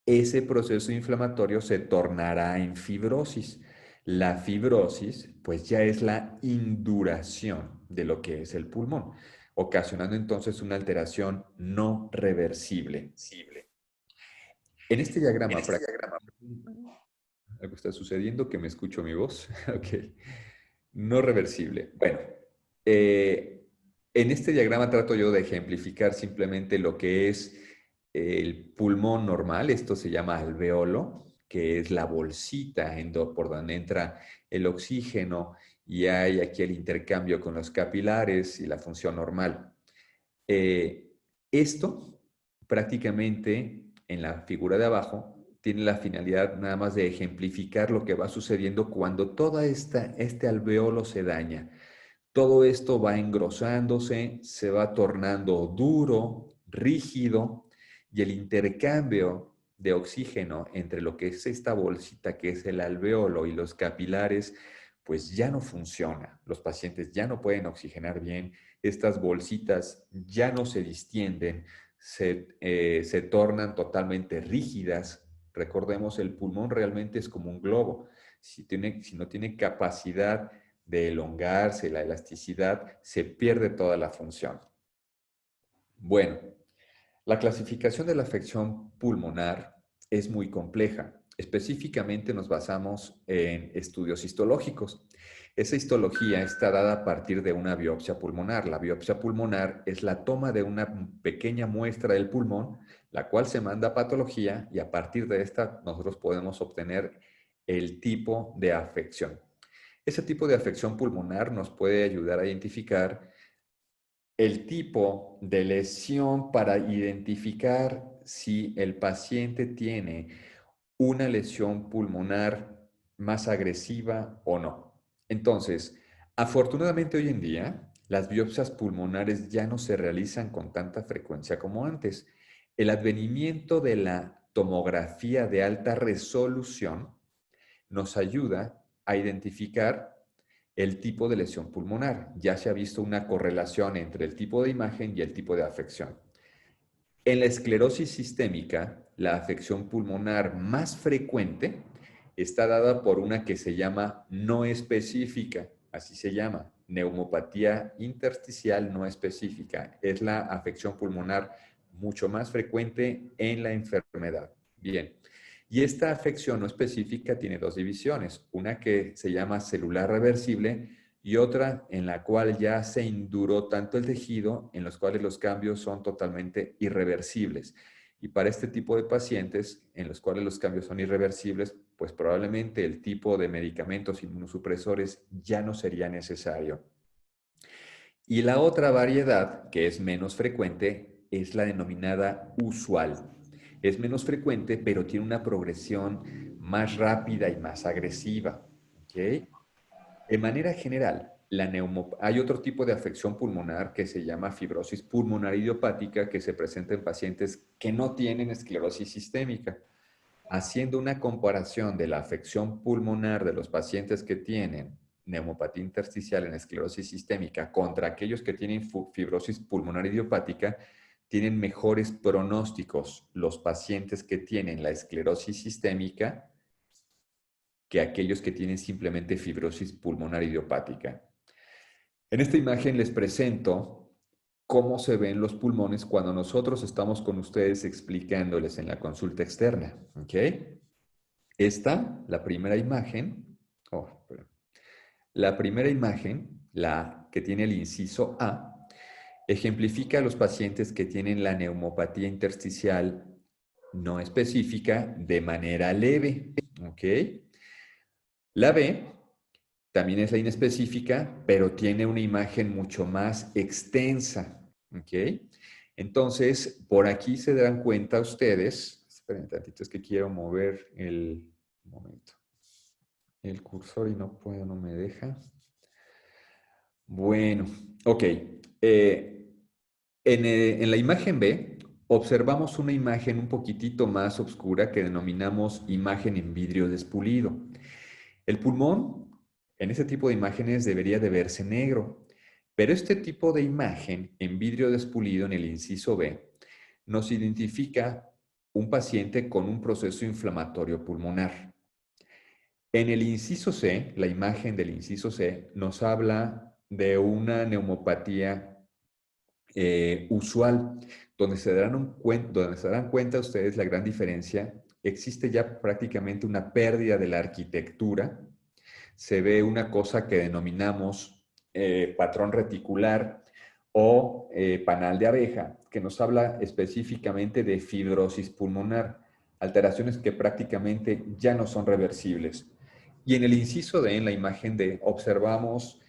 ese proceso inflamatorio se tornará en fibrosis. La fibrosis, pues ya es la induración de lo que es el pulmón, ocasionando entonces una alteración no reversible. En este diagrama, algo está sucediendo que me escucho mi voz. Ok. No reversible. Bueno, en este diagrama trato yo de ejemplificar simplemente lo que es el pulmón normal. Esto se llama alveolo, que es la bolsita por donde entra el oxígeno y hay aquí el intercambio con los capilares y la función normal. Esto prácticamente en la figura de abajo tiene la finalidad nada más de ejemplificar lo que va sucediendo cuando todo este alveolo se daña. Todo esto va engrosándose, se va tornando duro, rígido, y el intercambio de oxígeno entre lo que es esta bolsita que es el alveolo y los capilares, pues ya no funciona. Los pacientes ya no pueden oxigenar bien, estas bolsitas ya no se distienden, se tornan totalmente rígidas. Recordemos, el pulmón realmente es como un globo. Si no tiene capacidad de elongarse, la elasticidad, se pierde toda la función. Bueno, la clasificación de la afección pulmonar es muy compleja. Específicamente nos basamos en estudios histológicos. Esa histología está dada a partir de una biopsia pulmonar. La biopsia pulmonar es la toma de una pequeña muestra del pulmón, la cual se manda a patología y a partir de esta nosotros podemos obtener el tipo de afección. Ese tipo de afección pulmonar nos puede ayudar a identificar el tipo de lesión para identificar si el paciente tiene una lesión pulmonar más agresiva o no. Entonces, afortunadamente hoy en día, las biopsias pulmonares ya no se realizan con tanta frecuencia como antes. El advenimiento de la tomografía de alta resolución nos ayuda a identificar el tipo de lesión pulmonar. Ya se ha visto una correlación entre el tipo de imagen y el tipo de afección. En la esclerosis sistémica, la afección pulmonar más frecuente está dada por una que se llama no específica, así se llama. neumopatía intersticial no específica. Es la afección pulmonar mucho más frecuente en la enfermedad. Bien. Y esta afección no específica tiene dos divisiones, una que se llama celular reversible y otra en la cual ya se induró tanto el tejido, en los cuales los cambios son totalmente irreversibles. Y para este tipo de pacientes, en los cuales los cambios son irreversibles, pues probablemente el tipo de medicamentos inmunosupresores ya no sería necesario. Y la otra variedad, que es menos frecuente, es la denominada usual. Es menos frecuente, pero tiene una progresión más rápida y más agresiva. ¿Okay? De manera general, hay otro tipo de afección pulmonar que se llama fibrosis pulmonar idiopática que se presenta en pacientes que no tienen esclerosis sistémica. Haciendo una comparación de la afección pulmonar de los pacientes que tienen neumopatía intersticial en esclerosis sistémica contra aquellos que tienen fibrosis pulmonar idiopática, tienen mejores pronósticos los pacientes que tienen la esclerosis sistémica que aquellos que tienen simplemente fibrosis pulmonar idiopática. En esta imagen les presento cómo se ven los pulmones cuando nosotros estamos con ustedes explicándoles en la consulta externa. ¿Ok? Esta, la primera imagen, la que tiene el inciso A, ejemplifica a los pacientes que tienen la neumopatía intersticial no específica de manera leve. ¿Ok? La B también es la inespecífica, pero tiene una imagen mucho más extensa. ¿Ok? Entonces, por aquí se darán cuenta ustedes, esperen un tantito, es que quiero mover un momento, el cursor y no puedo, no me deja. Bueno, ok. En la imagen B, observamos una imagen un poquitito más oscura que denominamos imagen en vidrio despulido. El pulmón, en ese tipo de imágenes, debería de verse negro, pero este tipo de imagen en vidrio despulido en el inciso B nos identifica un paciente con un proceso inflamatorio pulmonar. En el inciso C, la imagen del inciso C nos habla de una neumopatía usual, donde se darán cuenta ustedes la gran diferencia. Existe ya prácticamente una pérdida de la arquitectura. Se ve una cosa que denominamos patrón reticular o panal de abeja, que nos habla específicamente de fibrosis pulmonar, alteraciones que prácticamente ya no son reversibles. Y en el inciso D, en la imagen D, observamos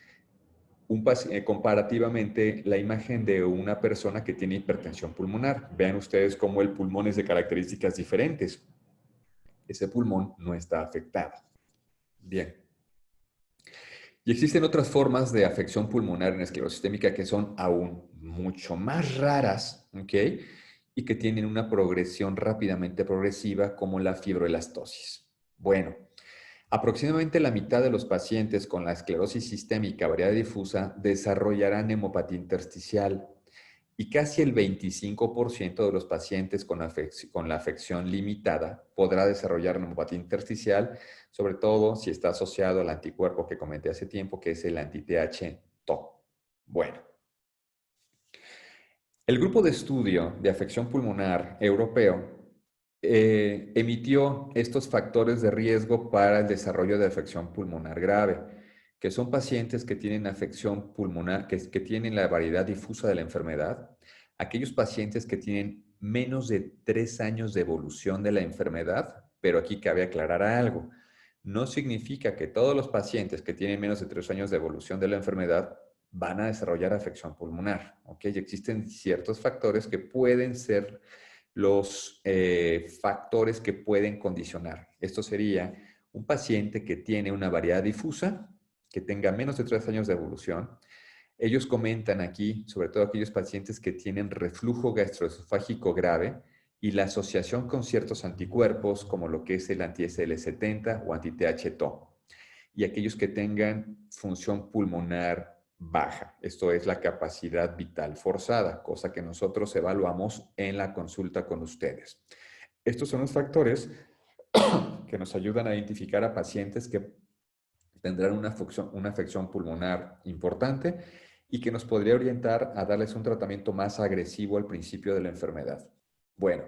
comparativamente la imagen de una persona que tiene hipertensión pulmonar. Vean ustedes cómo el pulmón es de características diferentes. Ese pulmón no está afectado. Bien. Y existen otras formas de afección pulmonar en esclerosis sistémica que son aún mucho más raras, ¿ok? Y que tienen una progresión rápidamente progresiva como la fibroelastosis. Bueno, aproximadamente la mitad de los pacientes con la esclerosis sistémica variada difusa desarrollarán neumopatía intersticial y casi el 25% de los pacientes con la afección limitada podrá desarrollar neumopatía intersticial, sobre todo si está asociado al anticuerpo que comenté hace tiempo, que es el anti-TH-TO. Bueno, el grupo de estudio de afección pulmonar europeo emitió estos factores de riesgo para el desarrollo de afección pulmonar grave, que son pacientes que tienen afección pulmonar, que tienen la variedad difusa de la enfermedad, aquellos pacientes que tienen menos de 3 años de evolución de la enfermedad, pero aquí cabe aclarar algo. No significa que todos los pacientes que tienen menos de 3 años de evolución de la enfermedad van a desarrollar afección pulmonar, ¿ok? Y existen ciertos factores que pueden ser los factores que pueden condicionar. Esto sería un paciente que tiene una variedad difusa, que tenga menos de 3 años de evolución. Ellos comentan aquí, sobre todo aquellos pacientes que tienen reflujo gastroesofágico grave y la asociación con ciertos anticuerpos, como lo que es el anti-SL70 o anti-TH-TO, y aquellos que tengan función pulmonar baja. Esto es la capacidad vital forzada, cosa que nosotros evaluamos en la consulta con ustedes. Estos son los factores que nos ayudan a identificar a pacientes que tendrán una afección pulmonar importante y que nos podría orientar a darles un tratamiento más agresivo al principio de la enfermedad. Bueno,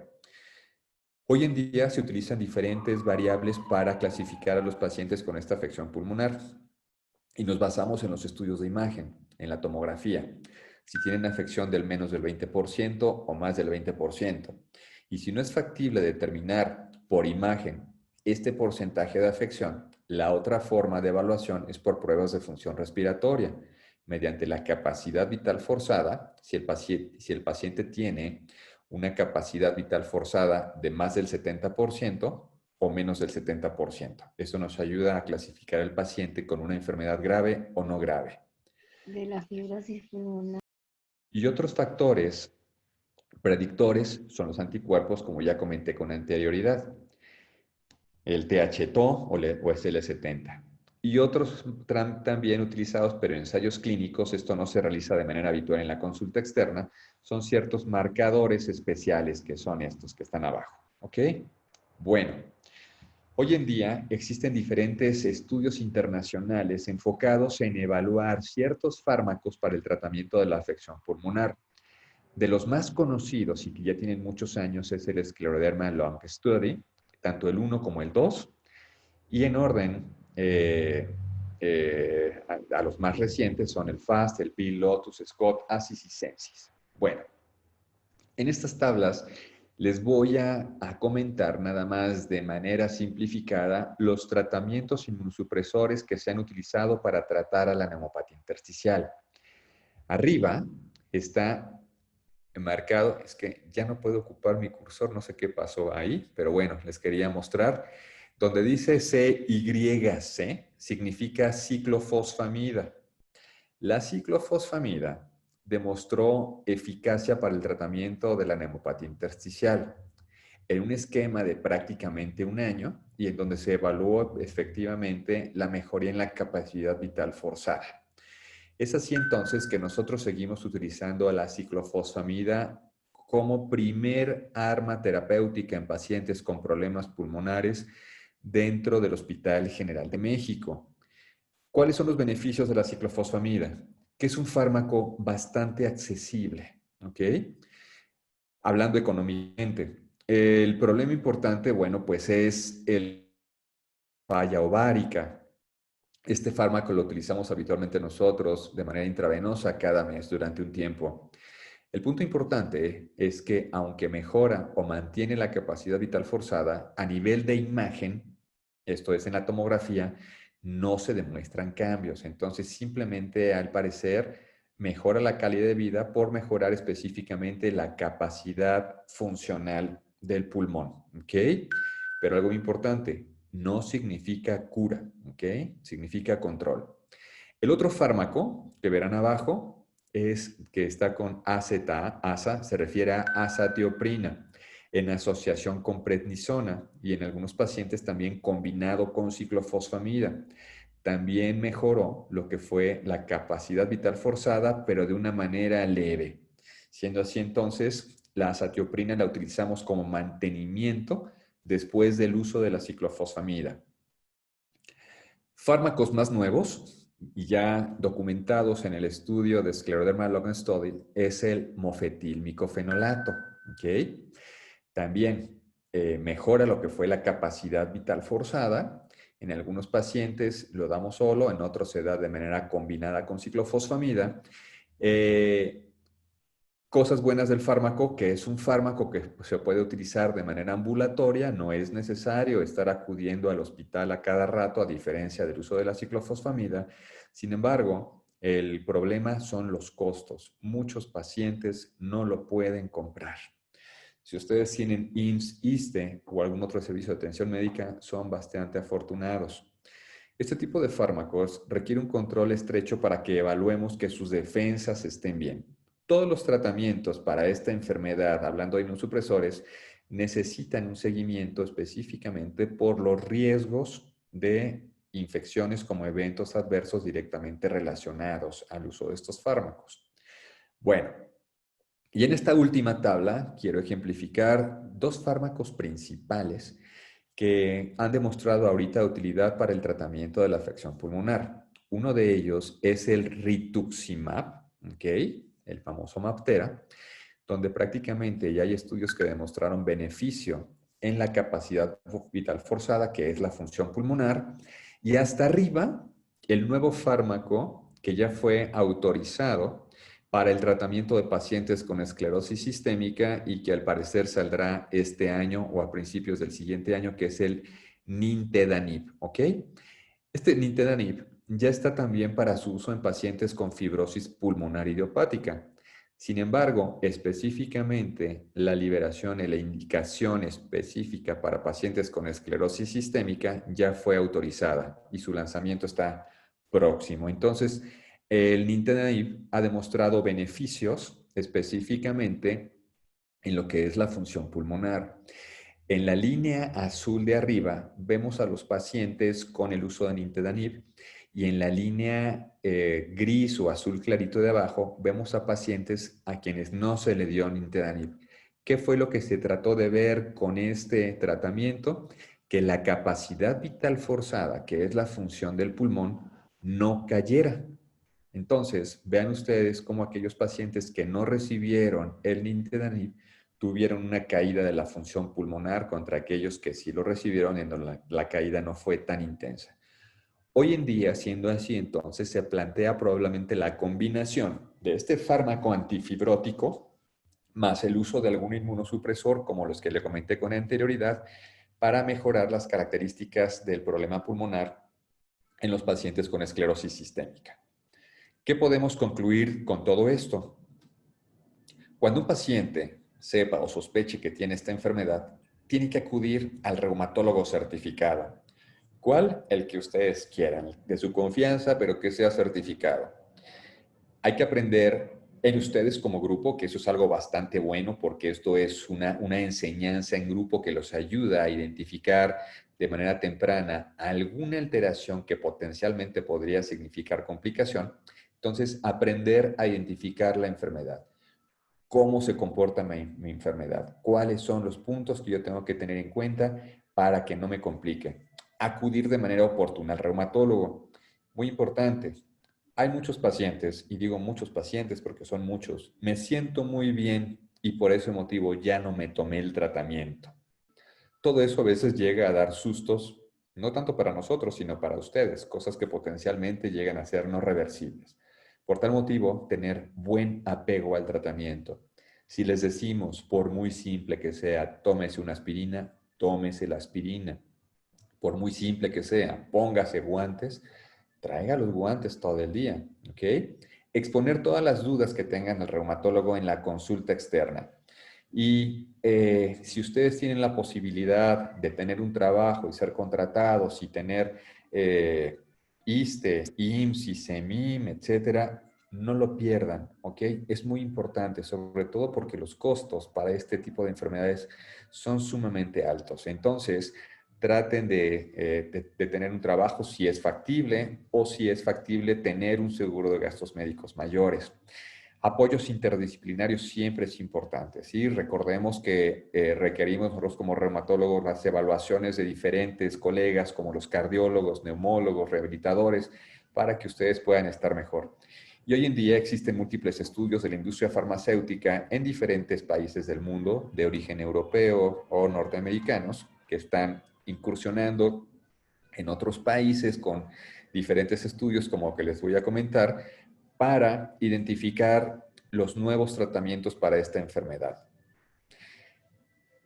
hoy en día se utilizan diferentes variables para clasificar a los pacientes con esta afección pulmonar y nos basamos en los estudios de imagen, en la tomografía, si tienen afección del menos del 20% o más del 20%. Y si no es factible determinar por imagen este porcentaje de afección, la otra forma de evaluación es por pruebas de función respiratoria, mediante la capacidad vital forzada, si el paciente tiene una capacidad vital forzada de más del 70% o menos del 70%. Eso nos ayuda a clasificar al paciente con una enfermedad grave o no grave. De la fibrosis pulmonar. Y otros factores predictores son los anticuerpos, como ya comenté con anterioridad, el TH-TO o SL70. Y otros también utilizados, pero en ensayos clínicos, esto no se realiza de manera habitual en la consulta externa, son ciertos marcadores especiales que son estos que están abajo. ¿Ok? Bueno, hoy en día existen diferentes estudios internacionales enfocados en evaluar ciertos fármacos para el tratamiento de la afección pulmonar. De los más conocidos y que ya tienen muchos años es el Scleroderma Lung Study, tanto el 1 como el 2, y en orden a los más recientes son el FAST, el PIL, Lotus, Scott, ASIS y Sensis. Bueno, en estas tablas les voy a comentar nada más de manera simplificada los tratamientos inmunosupresores que se han utilizado para tratar a la neumopatía intersticial. Arriba está marcado, es que ya no puedo ocupar mi cursor, no sé qué pasó ahí, pero bueno, les quería mostrar. Donde dice CYC, significa ciclofosfamida. La ciclofosfamida demostró eficacia para el tratamiento de la neumopatía intersticial en un esquema de prácticamente un año y en donde se evaluó efectivamente la mejoría en la capacidad vital forzada. Es así entonces que nosotros seguimos utilizando a la ciclofosfamida como primer arma terapéutica en pacientes con problemas pulmonares dentro del Hospital General de México. ¿Cuáles son los beneficios de la ciclofosfamida? Que es un fármaco bastante accesible, ¿ok? Hablando económicamente. El problema importante, bueno, pues es el falla ovárica. Este fármaco lo utilizamos habitualmente nosotros de manera intravenosa cada mes durante un tiempo. El punto importante es que aunque mejora o mantiene la capacidad vital forzada, a nivel de imagen, esto es en la tomografía, no se demuestran cambios. Entonces, simplemente al parecer mejora la calidad de vida por mejorar específicamente la capacidad funcional del pulmón. ¿Ok? Pero algo importante, no significa cura. ¿Ok? Significa control. El otro fármaco que verán abajo es que está con ASA, se refiere a azatioprina en asociación con prednisona y en algunos pacientes también combinado con ciclofosfamida. También mejoró lo que fue la capacidad vital forzada, pero de una manera leve. Siendo así entonces, la azatioprina la utilizamos como mantenimiento después del uso de la ciclofosfamida. Fármacos más nuevos y ya documentados en el estudio de Scleroderma Lung Study es el mofetilmicofenolato. ¿Okay? También mejora lo que fue la capacidad vital forzada. En algunos pacientes lo damos solo, en otros se da de manera combinada con ciclofosfamida. Cosas buenas del fármaco, que es un fármaco que se puede utilizar de manera ambulatoria, no es necesario estar acudiendo al hospital a cada rato, a diferencia del uso de la ciclofosfamida. Sin embargo, el problema son los costos. Muchos pacientes no lo pueden comprar. Si ustedes tienen IMSS, ISSSTE o algún otro servicio de atención médica, son bastante afortunados. Este tipo de fármacos requiere un control estrecho para que evaluemos que sus defensas estén bien. Todos los tratamientos para esta enfermedad, hablando de inmunosupresores, necesitan un seguimiento específicamente por los riesgos de infecciones como eventos adversos directamente relacionados al uso de estos fármacos. Bueno, y en esta última tabla quiero ejemplificar dos fármacos principales que han demostrado ahorita utilidad para el tratamiento de la afección pulmonar. Uno de ellos es el rituximab, ¿ok? El famoso MabThera, donde prácticamente ya hay estudios que demostraron beneficio en la capacidad vital forzada, que es la función pulmonar, y hasta arriba, el nuevo fármaco que ya fue autorizado para el tratamiento de pacientes con esclerosis sistémica y que al parecer saldrá este año o a principios del siguiente año, que es el nintedanib, ¿ok? Este nintedanib ya está también para su uso en pacientes con fibrosis pulmonar idiopática. Sin embargo, específicamente la liberación y la indicación específica para pacientes con esclerosis sistémica ya fue autorizada y su lanzamiento está próximo. Entonces, el nintedanib ha demostrado beneficios específicamente en lo que es la función pulmonar. En la línea azul de arriba vemos a los pacientes con el uso de nintedanib y en la línea gris o azul clarito de abajo vemos a pacientes a quienes no se le dio nintedanib. ¿Qué fue lo que se trató de ver con este tratamiento? Que la capacidad vital forzada, que es la función del pulmón, no cayera. Entonces, vean ustedes cómo aquellos pacientes que no recibieron el nintedanib tuvieron una caída de la función pulmonar contra aquellos que sí lo recibieron y donde la caída no fue tan intensa. Hoy en día, siendo así, entonces se plantea probablemente la combinación de este fármaco antifibrótico más el uso de algún inmunosupresor, como los que le comenté con anterioridad, para mejorar las características del problema pulmonar en los pacientes con esclerosis sistémica. ¿Qué podemos concluir con todo esto? Cuando un paciente sepa o sospeche que tiene esta enfermedad, tiene que acudir al reumatólogo certificado. ¿Cuál? El que ustedes quieran, de su confianza, pero que sea certificado. Hay que aprender en ustedes como grupo, que eso es algo bastante bueno, porque esto es una enseñanza en grupo que los ayuda a identificar de manera temprana alguna alteración que potencialmente podría significar complicación. Entonces, aprender a identificar la enfermedad. ¿Cómo se comporta mi enfermedad? ¿Cuáles son los puntos que yo tengo que tener en cuenta para que no me complique? Acudir de manera oportuna al reumatólogo. Muy importante. Hay muchos pacientes, y digo muchos pacientes porque son muchos. Me siento muy bien y por ese motivo ya no me tomé el tratamiento. Todo eso a veces llega a dar sustos, no tanto para nosotros, sino para ustedes, cosas que potencialmente llegan a ser no reversibles. Por tal motivo, tener buen apego al tratamiento. Si les decimos, por muy simple que sea, tómese una aspirina, tómese la aspirina. Por muy simple que sea, póngase guantes, traiga los guantes todo el día, ¿ok? Exponer todas las dudas que tengan al reumatólogo en la consulta externa. Y si ustedes tienen la posibilidad de tener un trabajo y ser contratados y tener ISSSTE, IMSS, ISEMIM, etcétera, no lo pierdan, ¿ok? Es muy importante, sobre todo porque los costos para este tipo de enfermedades son sumamente altos. Entonces, traten de tener un trabajo si es factible o si es factible tener un seguro de gastos médicos mayores. Apoyos interdisciplinarios siempre es importante, ¿sí? Recordemos que requerimos nosotros como reumatólogos las evaluaciones de diferentes colegas como los cardiólogos, neumólogos, rehabilitadores, para que ustedes puedan estar mejor. Y hoy en día existen múltiples estudios de la industria farmacéutica en diferentes países del mundo, de origen europeo o norteamericanos, que están incursionando en otros países con diferentes estudios, como que les voy a comentar, para identificar los nuevos tratamientos para esta enfermedad.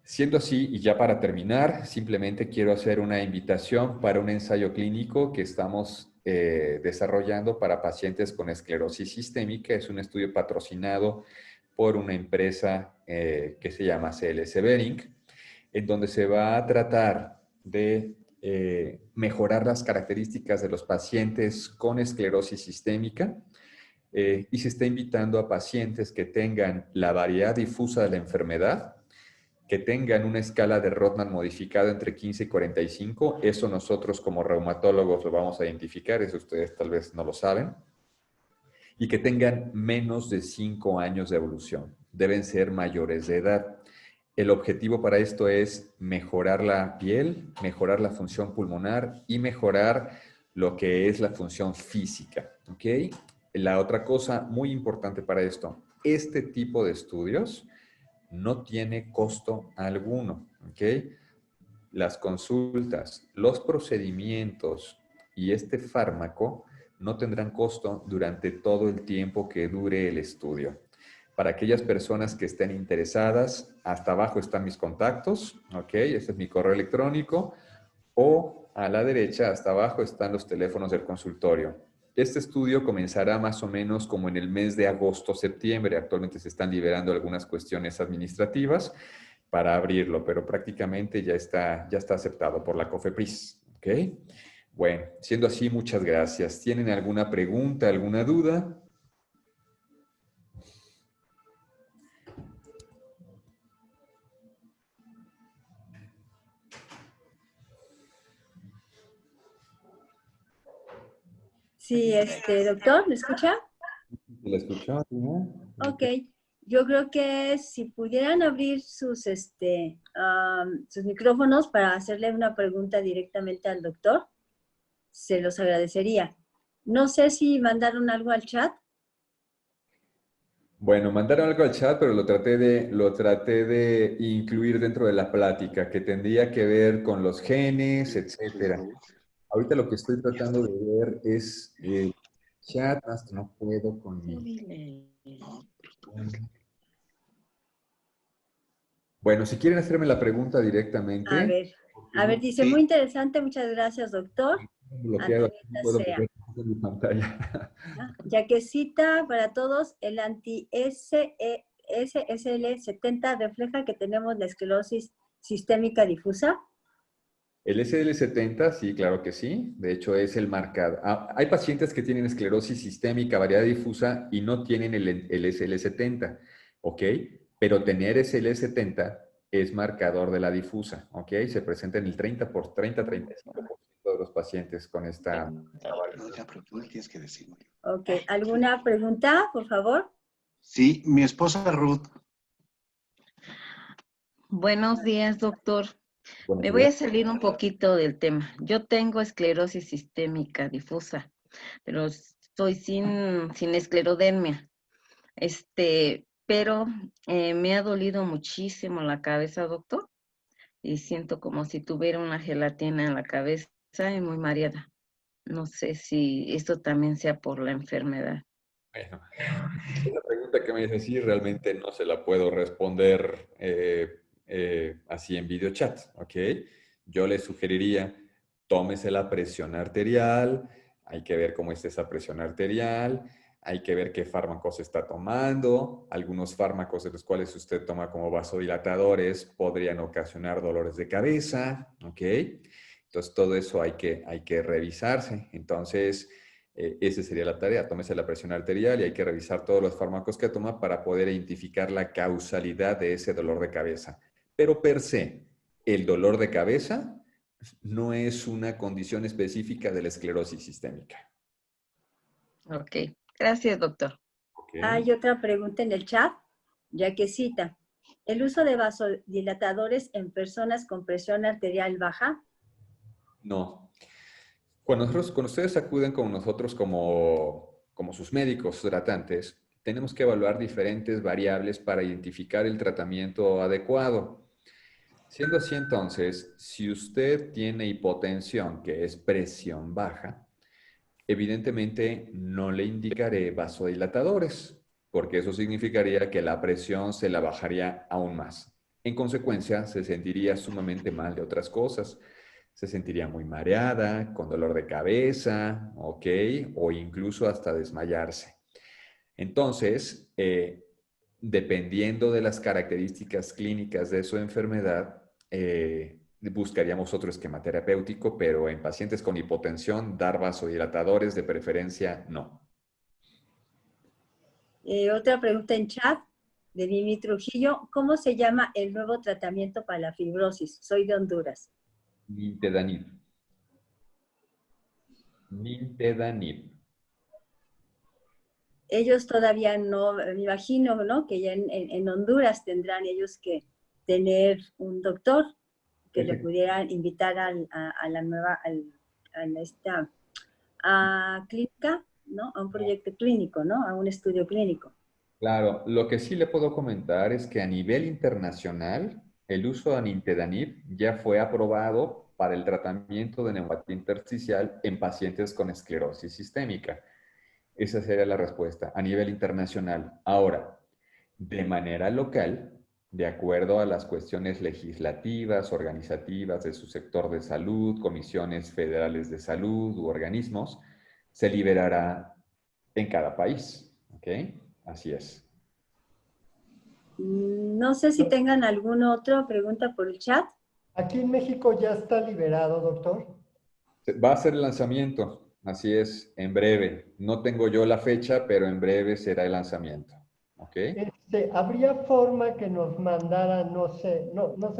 Siendo así, y ya para terminar, simplemente quiero hacer una invitación para un ensayo clínico que estamos desarrollando para pacientes con esclerosis sistémica. Es un estudio patrocinado por una empresa que se llama CLS Behring, en donde se va a tratar de mejorar las características de los pacientes con esclerosis sistémica y se está invitando a pacientes que tengan la variedad difusa de la enfermedad, que tengan una escala de Rodnan modificada entre 15 y 45. Eso nosotros como reumatólogos lo vamos a identificar, eso ustedes tal vez no lo saben. Y que tengan menos de 5 años de evolución. Deben ser mayores de edad. El objetivo para esto es mejorar la piel, mejorar la función pulmonar y mejorar lo que es la función física, ¿ok? La otra cosa muy importante para esto, este tipo de estudios no tiene costo alguno, ¿ok? Las consultas, los procedimientos y este fármaco no tendrán costo durante todo el tiempo que dure el estudio. Para aquellas personas que estén interesadas, hasta abajo están mis contactos, ¿ok? Este es mi correo electrónico, o a la derecha, hasta abajo, están los teléfonos del consultorio. Este estudio comenzará más o menos como en el mes de agosto-septiembre. Actualmente se están liberando algunas cuestiones administrativas para abrirlo, pero prácticamente ya está aceptado por la COFEPRIS, ¿ok? Bueno, siendo así, muchas gracias. ¿Tienen alguna pregunta, alguna duda? Sí, doctor, ¿me escucha? ¿Se la escuchó? ¿No? Ok, yo creo que si pudieran abrir sus micrófonos para hacerle una pregunta directamente al doctor, se los agradecería. No sé si mandaron algo al chat. Bueno, mandaron algo al chat, pero lo traté de incluir dentro de la plática, que tendría que ver con los genes, etcétera. Ahorita lo que estoy tratando de ver es chat, más que no puedo con mi... Bueno, si quieren hacerme la pregunta A directamente, ver, porque a ver, no dice, muy interesante, muchas gracias, doctor. tengo bloqueado, no Antonieta puedo Sea. ver en mi pantalla. Ya que cita para todos, el anti-SSL70 refleja que tenemos la esclerosis sistémica difusa. El SL70, sí, claro que sí. De hecho, es el marcador. Hay pacientes que tienen esclerosis sistémica variada difusa y no tienen el SL70, ¿ok? Pero tener SL70 es marcador de la difusa, ¿ok? Se presenta en el 30-35% de los pacientes con esta... No, ya, pero tú tienes que decirlo. Ok, ¿alguna pregunta, por favor? Sí, mi esposa Ruth. Buenos días, doctor. Buenos Me voy a días. salir un poquito del tema. Yo tengo esclerosis sistémica difusa, pero estoy sin esclerodermia. Pero me ha dolido muchísimo la cabeza, doctor, y siento como si tuviera una gelatina en la cabeza y muy mareada. No sé si esto también sea por la enfermedad. Bueno, esa pregunta que me dice sí, realmente no se la puedo responder así en video chat, ¿ok? Yo le sugeriría, tómese la presión arterial, hay que ver cómo está esa presión arterial, hay que ver qué fármacos está tomando. Algunos fármacos de los cuales usted toma como vasodilatadores podrían ocasionar dolores de cabeza, ¿ok? Entonces, todo eso hay que revisarse. Entonces, esa sería la tarea, tómese la presión arterial y hay que revisar todos los fármacos que toma para poder identificar la causalidad de ese dolor de cabeza. Pero per se, el dolor de cabeza no es una condición específica de la esclerosis sistémica. Ok, gracias, doctor. ¿Ok? Hay otra pregunta en el chat, ya que cita, ¿el uso de vasodilatadores en personas con presión arterial baja? No. Cuando ustedes acuden con nosotros como sus médicos tratantes, tenemos que evaluar diferentes variables para identificar el tratamiento adecuado. Siendo así entonces, si usted tiene hipotensión, que es presión baja, evidentemente no le indicaré vasodilatadores, porque eso significaría que la presión se la bajaría aún más. En consecuencia, se sentiría sumamente mal de otras cosas. Se sentiría muy mareada, con dolor de cabeza, ¿ok? O incluso hasta desmayarse. Entonces, dependiendo de las características clínicas de su enfermedad, buscaríamos otro esquema terapéutico, pero en pacientes con hipotensión, dar vasodilatadores de preferencia no. Otra pregunta en chat de Mimi Trujillo, ¿cómo se llama el nuevo tratamiento para la fibrosis? Soy de Honduras. Nintedanib. Nintedanib. Ellos todavía no, me imagino, ¿no? Que ya en Honduras tendrán ellos que tener un doctor que le Efe- pudiera invitar a la nueva, a esta clínica, ¿no? A un proyecto clínico, ¿no? A un estudio clínico. Claro, lo que sí le puedo comentar es que a nivel internacional, el uso de nintedanib ya fue aprobado para el tratamiento de neuropatía intersticial en pacientes con esclerosis sistémica. Esa sería la respuesta a nivel internacional. Ahora, de manera local, de acuerdo a las cuestiones legislativas, organizativas de su sector de salud, comisiones federales de salud u organismos, se liberará en cada país. ¿Ok? Así es. No sé si tengan alguna otra pregunta por el chat. Aquí en México ya está liberado, doctor. Va a ser el lanzamiento, así es, en breve. No tengo yo la fecha, pero en breve será el lanzamiento. ¿Ok? ¿Habría forma que nos mandaran, no sé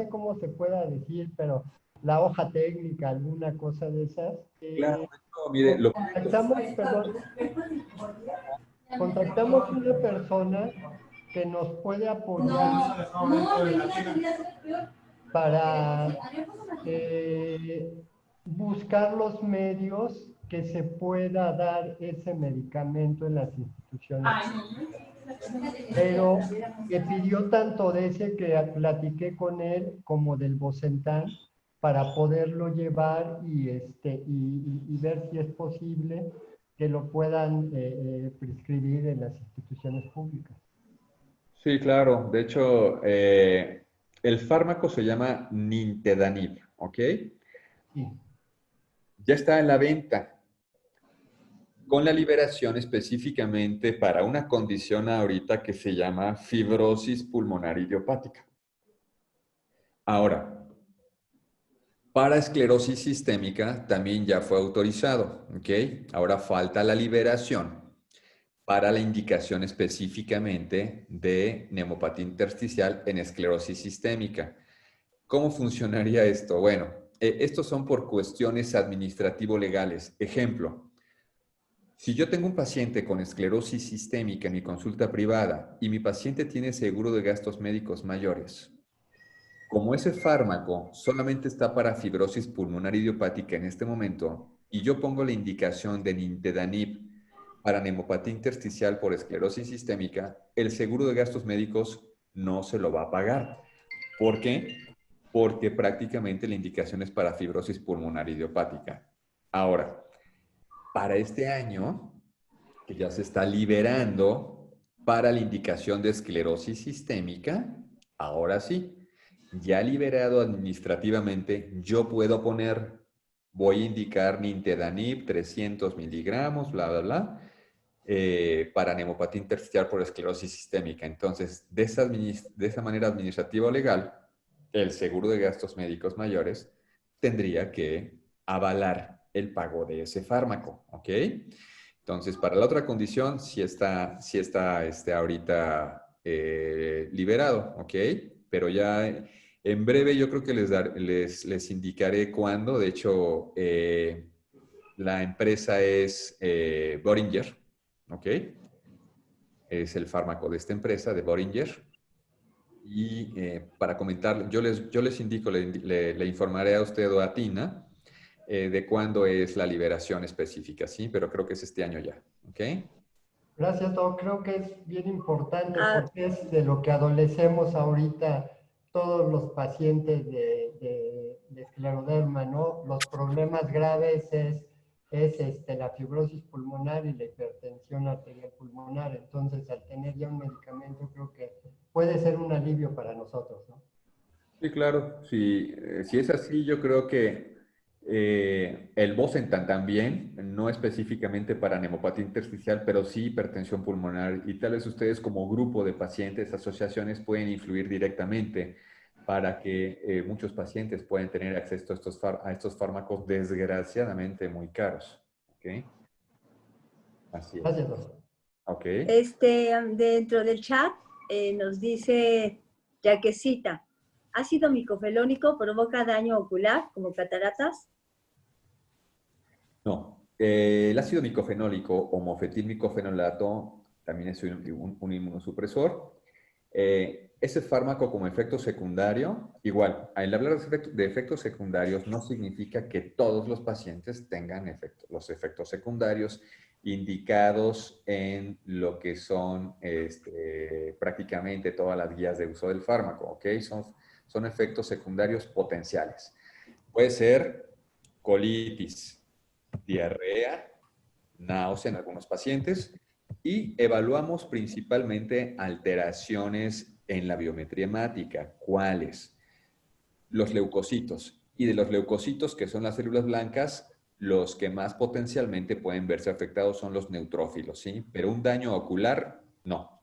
cómo se pueda decir, pero la hoja técnica, alguna cosa de esas? Claro, no, mire, lo Contactamos una persona que nos puede apoyar para buscar los medios que se pueda dar ese medicamento en las instituciones. Pero me pidió tanto de ese que platiqué con él como del Bosentan para poderlo llevar y ver si es posible que lo puedan prescribir en las instituciones públicas. Sí, claro. De hecho, el fármaco se llama Nintedanib, ¿ok? Sí. Ya está en la venta con la liberación específicamente para una condición ahorita que se llama fibrosis pulmonar idiopática. Ahora, para esclerosis sistémica también ya fue autorizado, ¿ok? Ahora falta la liberación para la indicación específicamente de neumopatía intersticial en esclerosis sistémica. ¿Cómo funcionaría esto? Bueno, estos son por cuestiones administrativo-legales. Ejemplo, si yo tengo un paciente con esclerosis sistémica en mi consulta privada y mi paciente tiene seguro de gastos médicos mayores, como ese fármaco solamente está para fibrosis pulmonar idiopática en este momento y yo pongo la indicación de nintedanib para neumopatía intersticial por esclerosis sistémica, el seguro de gastos médicos no se lo va a pagar. ¿Por qué? Porque prácticamente la indicación es para fibrosis pulmonar idiopática. Ahora, para este año, que ya se está liberando para la indicación de esclerosis sistémica, ahora sí, ya liberado administrativamente, yo puedo poner, voy a indicar nintedanib 300 miligramos, bla, bla, bla, para neumopatía intersticial por esclerosis sistémica. Entonces, de esa manera administrativa o legal, el seguro de gastos médicos mayores tendría que avalar el pago de ese fármaco, ¿ok? Entonces, para la otra condición, sí está ahorita liberado, ¿ok? Pero ya en breve yo creo que les indicaré cuándo. De hecho, la empresa es Boehringer, ¿ok? Es el fármaco de esta empresa, de Boehringer. Y para comentar, yo les indico, le informaré a usted o a Tina de cuándo es la liberación específica, ¿sí? Pero creo que es este año ya, ¿ok? Gracias, Doc. Creo que es bien importante Ah, porque es de lo que adolecemos ahorita todos los pacientes de escleroderma, ¿no? Los problemas graves es la fibrosis pulmonar y la hipertensión arterial pulmonar. Entonces, al tener ya un medicamento, creo que puede ser un alivio para nosotros, ¿no? Sí, claro. Si es así, yo creo que el Bosentan también, no específicamente para neumopatía intersticial, pero sí hipertensión pulmonar. Y tal vez ustedes como grupo de pacientes, asociaciones, pueden influir directamente para que muchos pacientes puedan tener acceso a estos fármacos desgraciadamente muy caros. ¿Ok? Así es. Gracias, Doc. ¿Ok? Dentro del chat nos dice Yaquecita, ¿ácido micofenólico provoca daño ocular como cataratas? No. El ácido micofenólico o mofetilmicofenolato también es un inmunosupresor. Ese fármaco como efecto secundario, igual, al hablar de efectos secundarios no significa que todos los pacientes tengan los efectos secundarios indicados en lo que son prácticamente todas las guías de uso del fármaco, ¿ok? Son efectos secundarios potenciales. Puede ser colitis, diarrea, náusea en algunos pacientes y evaluamos principalmente alteraciones en la biometría hemática. ¿Cuáles? Los leucocitos. Y de los leucocitos, que son las células blancas, los que más potencialmente pueden verse afectados son los neutrófilos, ¿sí? Pero un daño ocular, no.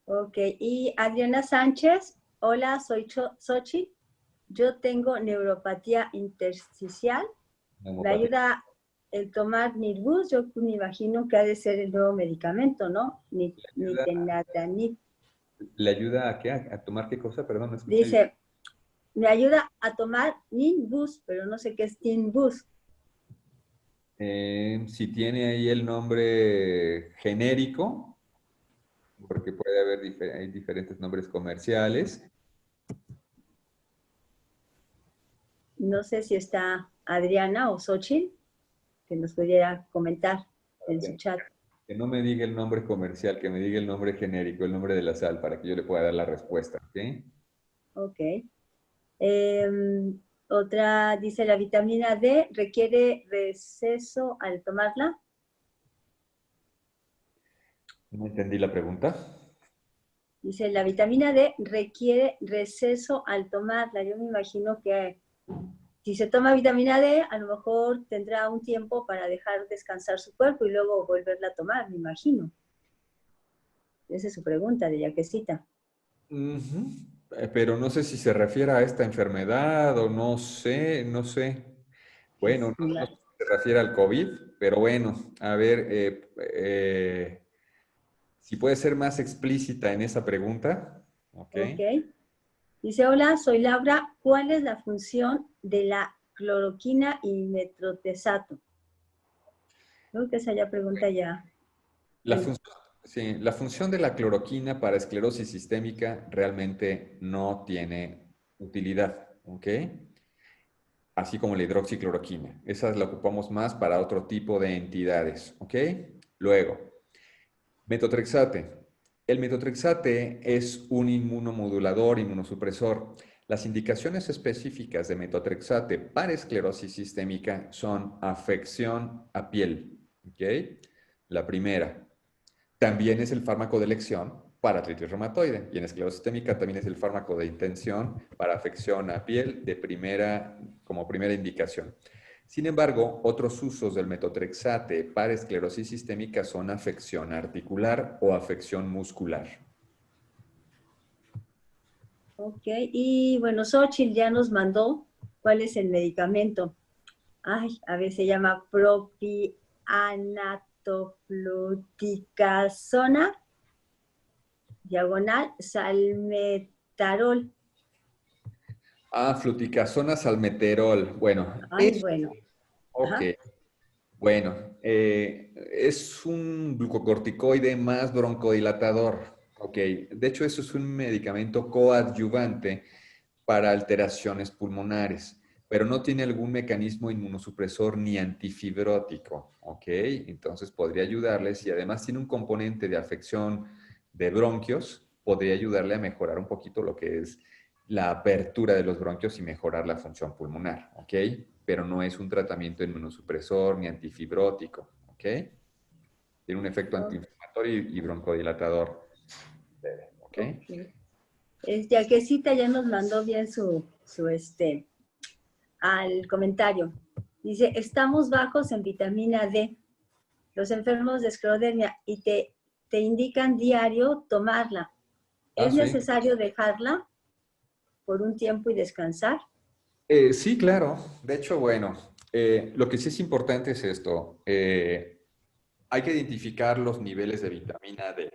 Ok, y Adriana Sánchez, hola, soy Xochitl. Yo tengo neuropatía intersticial. ¿Me ayuda el tomar Nirbus? Yo me imagino que ha de ser el nuevo medicamento, ¿no? Nitenlatanib. ¿Le ayuda a qué? ¿A tomar qué cosa? Perdón, no escuché. Dice, me ayuda a tomar Nimbus, pero no sé qué es Nimbus. Si tiene ahí el nombre genérico, porque puede haber hay diferentes nombres comerciales. No sé si está Adriana o Xochitl, que nos pudiera comentar en su chat. Que no me diga el nombre comercial, que me diga el nombre genérico, el nombre de la sal, para que yo le pueda dar la respuesta, ¿ok? Ok. Otra dice, la vitamina D requiere receso al tomarla. No entendí la pregunta. Dice, la vitamina D requiere receso al tomarla. Yo me imagino que si se toma vitamina D, a lo mejor tendrá un tiempo para dejar descansar su cuerpo y luego volverla a tomar, me imagino. Esa es su pregunta de Yaquecita. Pero no sé si se refiere a esta enfermedad o no sé. Bueno, no sé si se refiere al COVID, pero bueno, a ver, si puede ser más explícita en esa pregunta. Ok. Dice, hola, soy Laura. ¿Cuál es la función de la cloroquina y metrotexato? Creo que esa ya pregunta ya. La función de la cloroquina para esclerosis sistémica realmente no tiene utilidad, ¿ok? Así como la hidroxicloroquina. Esa la ocupamos más para otro tipo de entidades, ¿ok? Luego, metotrexate. El metotrexate es un inmunomodulador, inmunosupresor. Las indicaciones específicas de metotrexate para esclerosis sistémica son afección a piel, ¿ok? La primera. También es el fármaco de elección para artritis reumatoide. Y en esclerosis sistémica también es el fármaco de intención para afección a piel como primera indicación. Sin embargo, otros usos del metotrexate para esclerosis sistémica son afección articular o afección muscular. Ok, y bueno, Xochitl ya nos mandó cuál es el medicamento. Ay, a ver, se llama propianatofluticasona, diagonal, salmeterol. Fluticasona salmeterol. Bueno. Bueno. Ok. Ajá. Bueno, es un glucocorticoide más broncodilatador. Ok. De hecho, eso es un medicamento coadyuvante para alteraciones pulmonares, pero no tiene algún mecanismo inmunosupresor ni antifibrótico, ¿ok? Entonces podría ayudarles y además tiene un componente de afección de bronquios, podría ayudarle a mejorar un poquito lo que es la apertura de los bronquios y mejorar la función pulmonar, ¿ok? Pero no es un tratamiento inmunosupresor ni antifibrótico, ¿ok? Tiene un efecto antiinflamatorio y broncodilatador, ¿ok? Yaquecita ya nos mandó bien al comentario. Dice, estamos bajos en vitamina D, los enfermos de esclerodermia, y te indican diario tomarla. ¿Es necesario dejarla por un tiempo y descansar? Sí, claro. De hecho, bueno, lo que sí es importante es esto. Hay que identificar los niveles de vitamina D.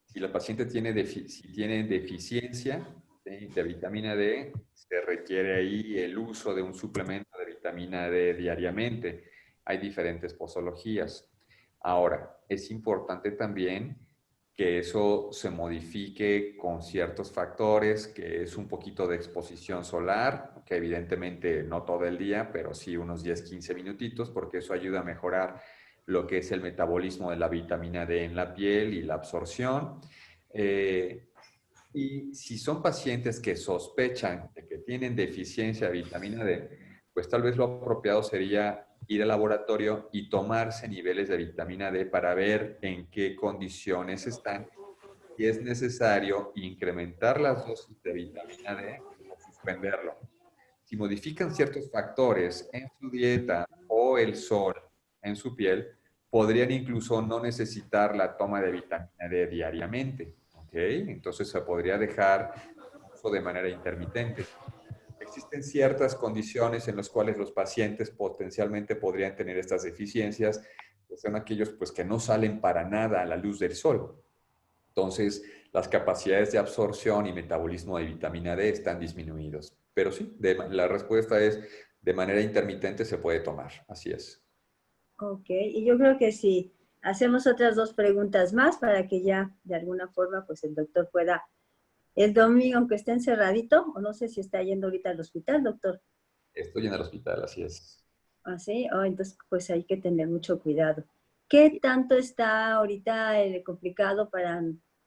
Si la paciente tiene deficiencia de vitamina D, se requiere ahí el uso de un suplemento de vitamina D diariamente. Hay diferentes posologías. Ahora, es importante también que eso se modifique con ciertos factores, que es un poquito de exposición solar, que evidentemente no todo el día, pero sí unos 10, 15 minutitos, porque eso ayuda a mejorar lo que es el metabolismo de la vitamina D en la piel y la absorción. Y si son pacientes que sospechan de que tienen deficiencia de vitamina D, pues tal vez lo apropiado sería ir al laboratorio y tomarse niveles de vitamina D para ver en qué condiciones están y es necesario incrementar las dosis de vitamina D o suspenderlo. Si modifican ciertos factores en su dieta o el sol en su piel, podrían incluso no necesitar la toma de vitamina D diariamente. ¿Ok? Entonces se podría dejar uso de manera intermitente. Existen ciertas condiciones en las cuales los pacientes potencialmente podrían tener estas deficiencias, que son aquellos pues, que no salen para nada a la luz del sol. Entonces, las capacidades de absorción y metabolismo de vitamina D están disminuidos. Pero sí, la respuesta es de manera intermitente se puede tomar. Así es. Ok, y yo creo que si hacemos otras 2 preguntas más para que ya de alguna forma pues el doctor pueda, el domingo aunque esté encerradito, o no sé si está yendo ahorita al hospital, doctor. Estoy en el hospital, así es. ¿Ah, sí? Oh, entonces pues hay que tener mucho cuidado. ¿Qué tanto está ahorita complicado para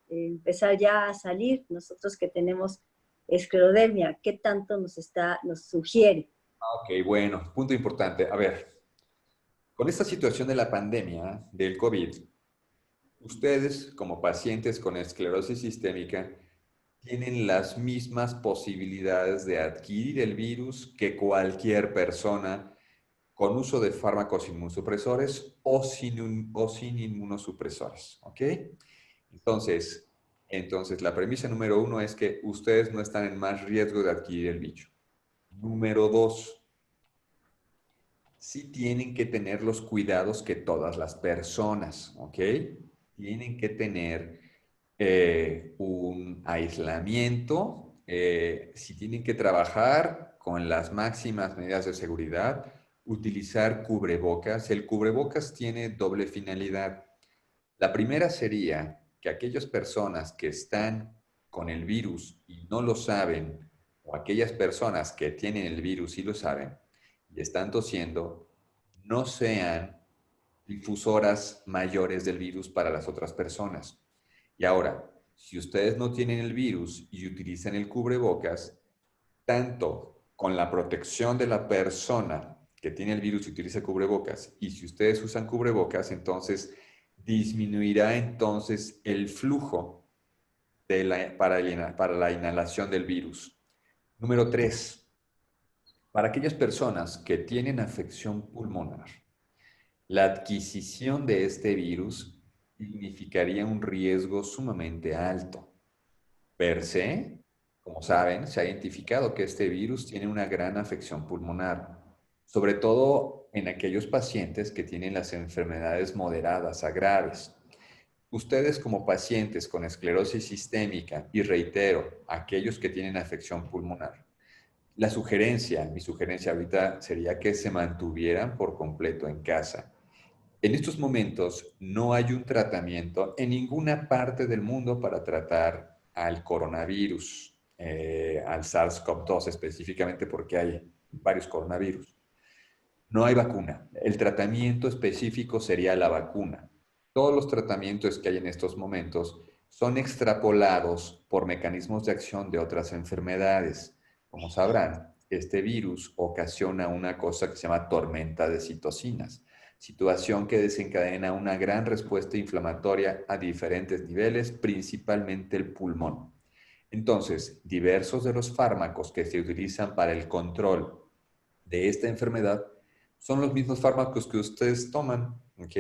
empezar ya a salir? Nosotros que tenemos esclerodermia, ¿qué tanto nos sugiere? Ok, bueno, punto importante. A ver, con esta situación de la pandemia del COVID, ustedes como pacientes con esclerosis sistémica tienen las mismas posibilidades de adquirir el virus que cualquier persona con uso de fármacos inmunosupresores o sin inmunosupresores. ¿Ok? Entonces, la premisa número 1 es que ustedes no están en más riesgo de adquirir el bicho. Número 2, sí tienen que tener los cuidados que todas las personas, ¿ok? Tienen que tener un aislamiento, si tienen que trabajar con las máximas medidas de seguridad, utilizar cubrebocas. El cubrebocas tiene doble finalidad. La primera sería que aquellas personas que están con el virus y no lo saben, o aquellas personas que tienen el virus y lo saben, y están tosiendo, no sean difusoras mayores del virus para las otras personas. Y ahora, si ustedes no tienen el virus y utilizan el cubrebocas, tanto con la protección de la persona que tiene el virus y utiliza cubrebocas, y si ustedes usan cubrebocas, entonces disminuirá entonces el flujo para la inhalación del virus. Número 3, para aquellas personas que tienen afección pulmonar, la adquisición de este virus significaría un riesgo sumamente alto. Per se, como saben, se ha identificado que este virus tiene una gran afección pulmonar, sobre todo en aquellos pacientes que tienen las enfermedades moderadas a graves. Ustedes como pacientes con esclerosis sistémica, y reitero, aquellos que tienen afección pulmonar, mi sugerencia ahorita sería que se mantuvieran por completo en casa. En estos momentos no hay un tratamiento en ninguna parte del mundo para tratar al coronavirus, al SARS-CoV-2 específicamente porque hay varios coronavirus. No hay vacuna. El tratamiento específico sería la vacuna. Todos los tratamientos que hay en estos momentos son extrapolados por mecanismos de acción de otras enfermedades. Como sabrán, este virus ocasiona una cosa que se llama tormenta de citocinas, situación que desencadena una gran respuesta inflamatoria a diferentes niveles, principalmente el pulmón. Entonces, diversos de los fármacos que se utilizan para el control de esta enfermedad son los mismos fármacos que ustedes toman, ¿ok?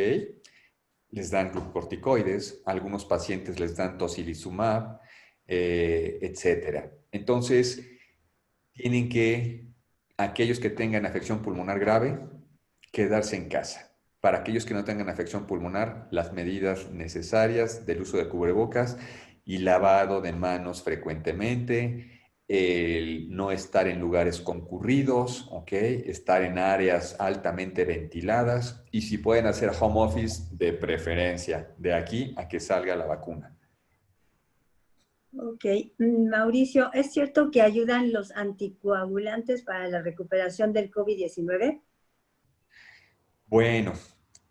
Les dan glucocorticoides, algunos pacientes les dan tocilizumab, etcétera. Entonces, tienen que, aquellos que tengan afección pulmonar grave, quedarse en casa. Para aquellos que no tengan afección pulmonar, las medidas necesarias del uso de cubrebocas y lavado de manos frecuentemente, el no estar en lugares concurridos, ¿ok? Estar en áreas altamente ventiladas y si pueden hacer home office, de preferencia, de aquí a que salga la vacuna. Ok. Mauricio, ¿es cierto que ayudan los anticoagulantes para la recuperación del COVID-19? Bueno,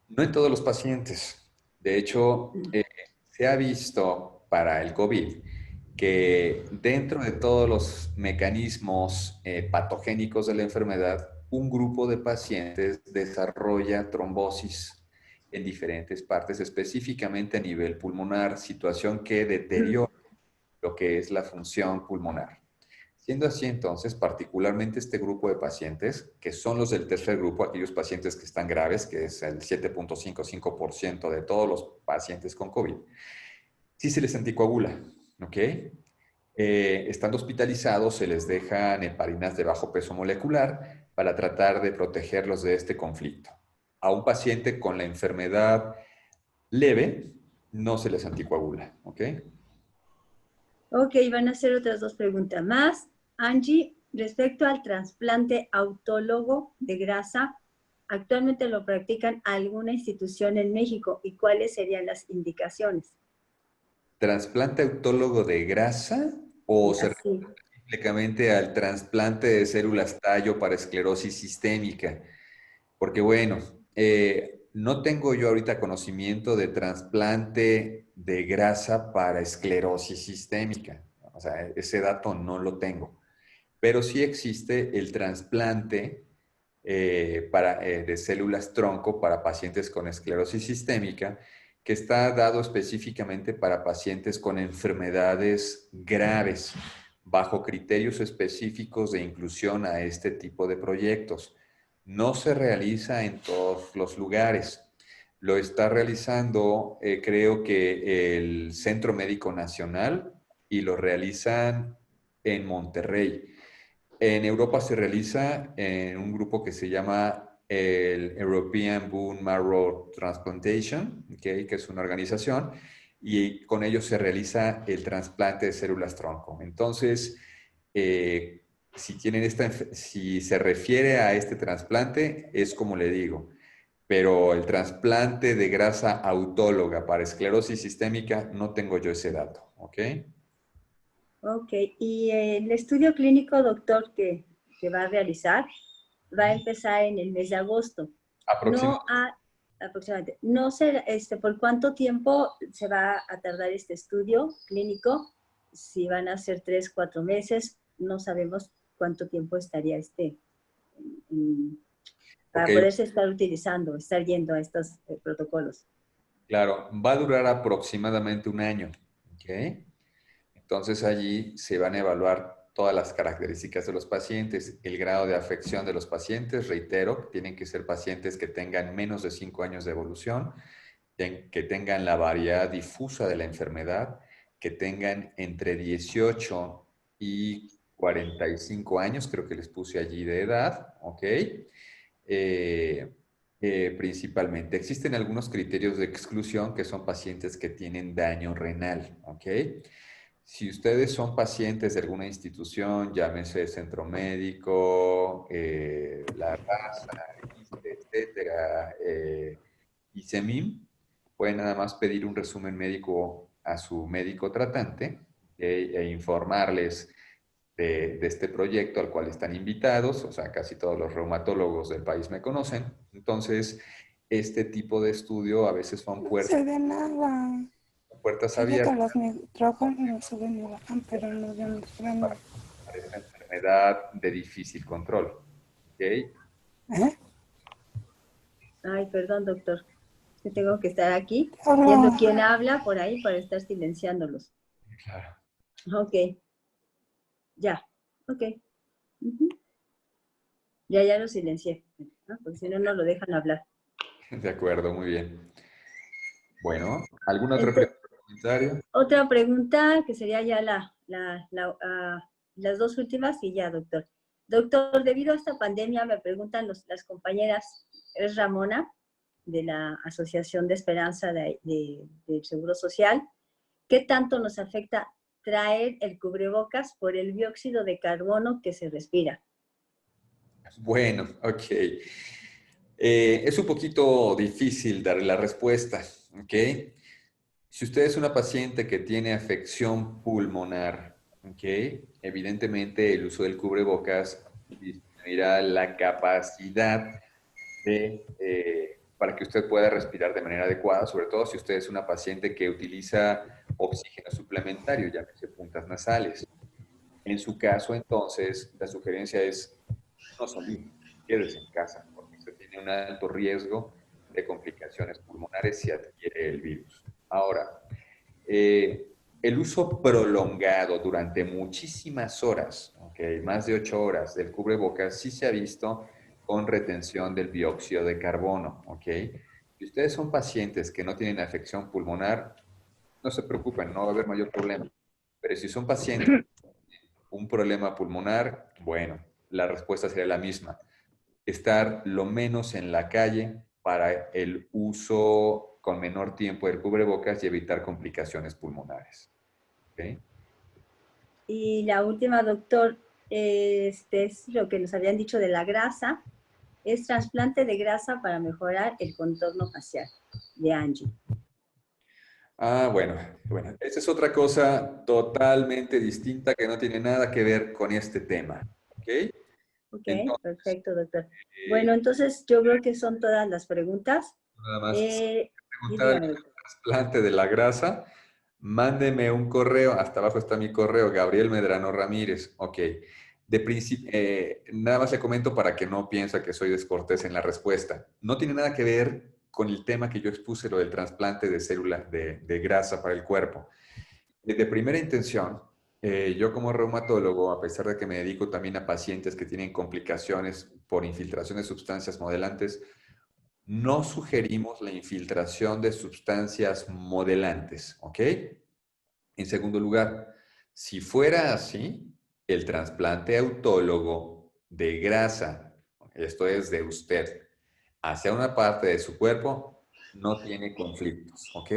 no en todos los pacientes. De hecho, se ha visto para el COVID que dentro de todos los mecanismos patogénicos de la enfermedad, un grupo de pacientes desarrolla trombosis en diferentes partes, específicamente a nivel pulmonar, situación que deteriora lo que es la función pulmonar. Siendo así, entonces, particularmente este grupo de pacientes, que son los del tercer grupo, aquellos pacientes que están graves, que es el 7.55% de todos los pacientes con COVID, sí se les anticoagula, ¿ok? Estando hospitalizados, se les dejan heparinas de bajo peso molecular para tratar de protegerlos de este conflicto. A un paciente con la enfermedad leve, no se les anticoagula, ¿ok? Ok, van a hacer otras dos preguntas más. Angie, respecto al trasplante autólogo de grasa, ¿actualmente lo practican alguna institución en México y cuáles serían las indicaciones? ¿Trasplante autólogo de grasa o se Así. específicamente al trasplante de células tallo para esclerosis sistémica? Porque bueno, no tengo yo ahorita conocimiento de trasplante de grasa para esclerosis sistémica. O sea, ese dato no lo tengo. Pero sí existe el trasplante de células tronco para pacientes con esclerosis sistémica, que está dado específicamente para pacientes con enfermedades graves, bajo criterios específicos de inclusión a este tipo de proyectos. No se realiza en todos los lugares. Lo está realizando, creo que el Centro Médico Nacional, y lo realizan en Monterrey. En Europa se realiza en un grupo que se llama el European Bone Marrow Transplantation, ¿okay? Que es una organización, y con ellos se realiza el trasplante de células tronco. Entonces, si se refiere a este trasplante, es como le digo, pero el trasplante de grasa autóloga para esclerosis sistémica, no tengo yo ese dato, ¿ok? Ok, y el estudio clínico, doctor, que va a realizar, va a empezar en el mes de agosto. No Aproximadamente. aproximadamente. No sé, ¿por cuánto tiempo se va a tardar este estudio clínico? Si van a ser 3, 4 meses, no sabemos cuánto tiempo estaría Ok, para poderse estar utilizando, estar yendo a estos protocolos. claro, va a durar aproximadamente un año, ¿ok? Entonces allí se van a evaluar todas las características de los pacientes, el grado de afección de los pacientes, reitero, tienen que ser pacientes que tengan menos de 5 años de evolución, que tengan la variedad difusa de la enfermedad, que tengan entre 18 y 45 años, creo que les puse allí de edad, ¿ok? Eh, Principalmente. Existen algunos criterios de exclusión que son pacientes que tienen daño renal, ¿ok? Si ustedes son pacientes de alguna institución, llámese centro médico, La Raza, etcétera, ISEMIM, pueden nada más pedir un resumen médico a su médico tratante e informarles de este proyecto al cual están invitados, o sea, casi todos los reumatólogos del país me conocen. Entonces, este tipo de estudio a veces son No sé de nada. puertas Fíjate, abiertas los micrófonos no suben ni bajan, pero no de un freno. para esta enfermedad de difícil control. ¿Ok? ¿Eh? Ay, perdón, doctor. Que tengo que estar aquí viendo Hola. quién habla por ahí para estar silenciándolos. Claro. Ok, ya. Ok. Ujú. Ya lo silencié, ¿no? Porque si no, no lo dejan hablar. De acuerdo, muy bien. Bueno, ¿alguna otra Entonces, pregunta o comentario? otra pregunta que sería ya las dos últimas y ya, doctor. Doctor, debido a esta pandemia, me preguntan las compañeras, es Ramona, de la Asociación de Esperanza del Seguro Social, ¿qué tanto nos afecta traer el cubrebocas por el dióxido de carbono que se respira? Bueno, ok. Es un poquito difícil dar la respuesta, ¿ok? Si usted es una paciente que tiene afección pulmonar, ¿ok? Evidentemente el uso del cubrebocas disminuirá la capacidad para que usted pueda respirar de manera adecuada, sobre todo si usted es una paciente que utiliza oxígeno suplementario, llámese puntas nasales. En su caso, entonces, la sugerencia es no salir, quédese en casa, porque usted tiene un alto riesgo de complicaciones pulmonares si adquiere el virus. Ahora, el uso prolongado durante muchísimas horas, ¿okay? Más de 8 horas del cubrebocas, sí se ha visto con retención del dióxido de carbono. ¿Okay? Si ustedes son pacientes que no tienen afección pulmonar, no se preocupen, no va a haber mayor problema. Pero si son pacientes con un problema pulmonar, bueno, la respuesta sería la misma. Estar lo menos en la calle para el uso con menor tiempo del cubrebocas y evitar complicaciones pulmonares. ¿Okay? Y la última, doctor, este es lo que nos habían dicho de la grasa, es trasplante de grasa para mejorar el contorno facial de Angie. Bueno, esa es otra cosa totalmente distinta que no tiene nada que ver con este tema. ¿Ok? Ok, Entonces, perfecto, doctor. Bueno, entonces yo creo que son todas las preguntas. nada más Y preguntar dígame, el doctor. trasplante de la grasa. Mándeme un correo, hasta abajo está mi correo, Gabriel Medrano Ramírez. Ok. Nada más le comento para que no piensa que soy descortés en la respuesta. No tiene nada que ver con el tema que yo expuse, lo del trasplante de células de grasa para el cuerpo. De primera intención, yo como reumatólogo, a pesar de que me dedico también a pacientes que tienen complicaciones por infiltración de sustancias modelantes, no sugerimos la infiltración de sustancias modelantes, ¿ok? En segundo lugar, si fuera así, el trasplante autólogo de grasa, esto es de usted, hacia una parte de su cuerpo, no tiene conflictos, ¿ok?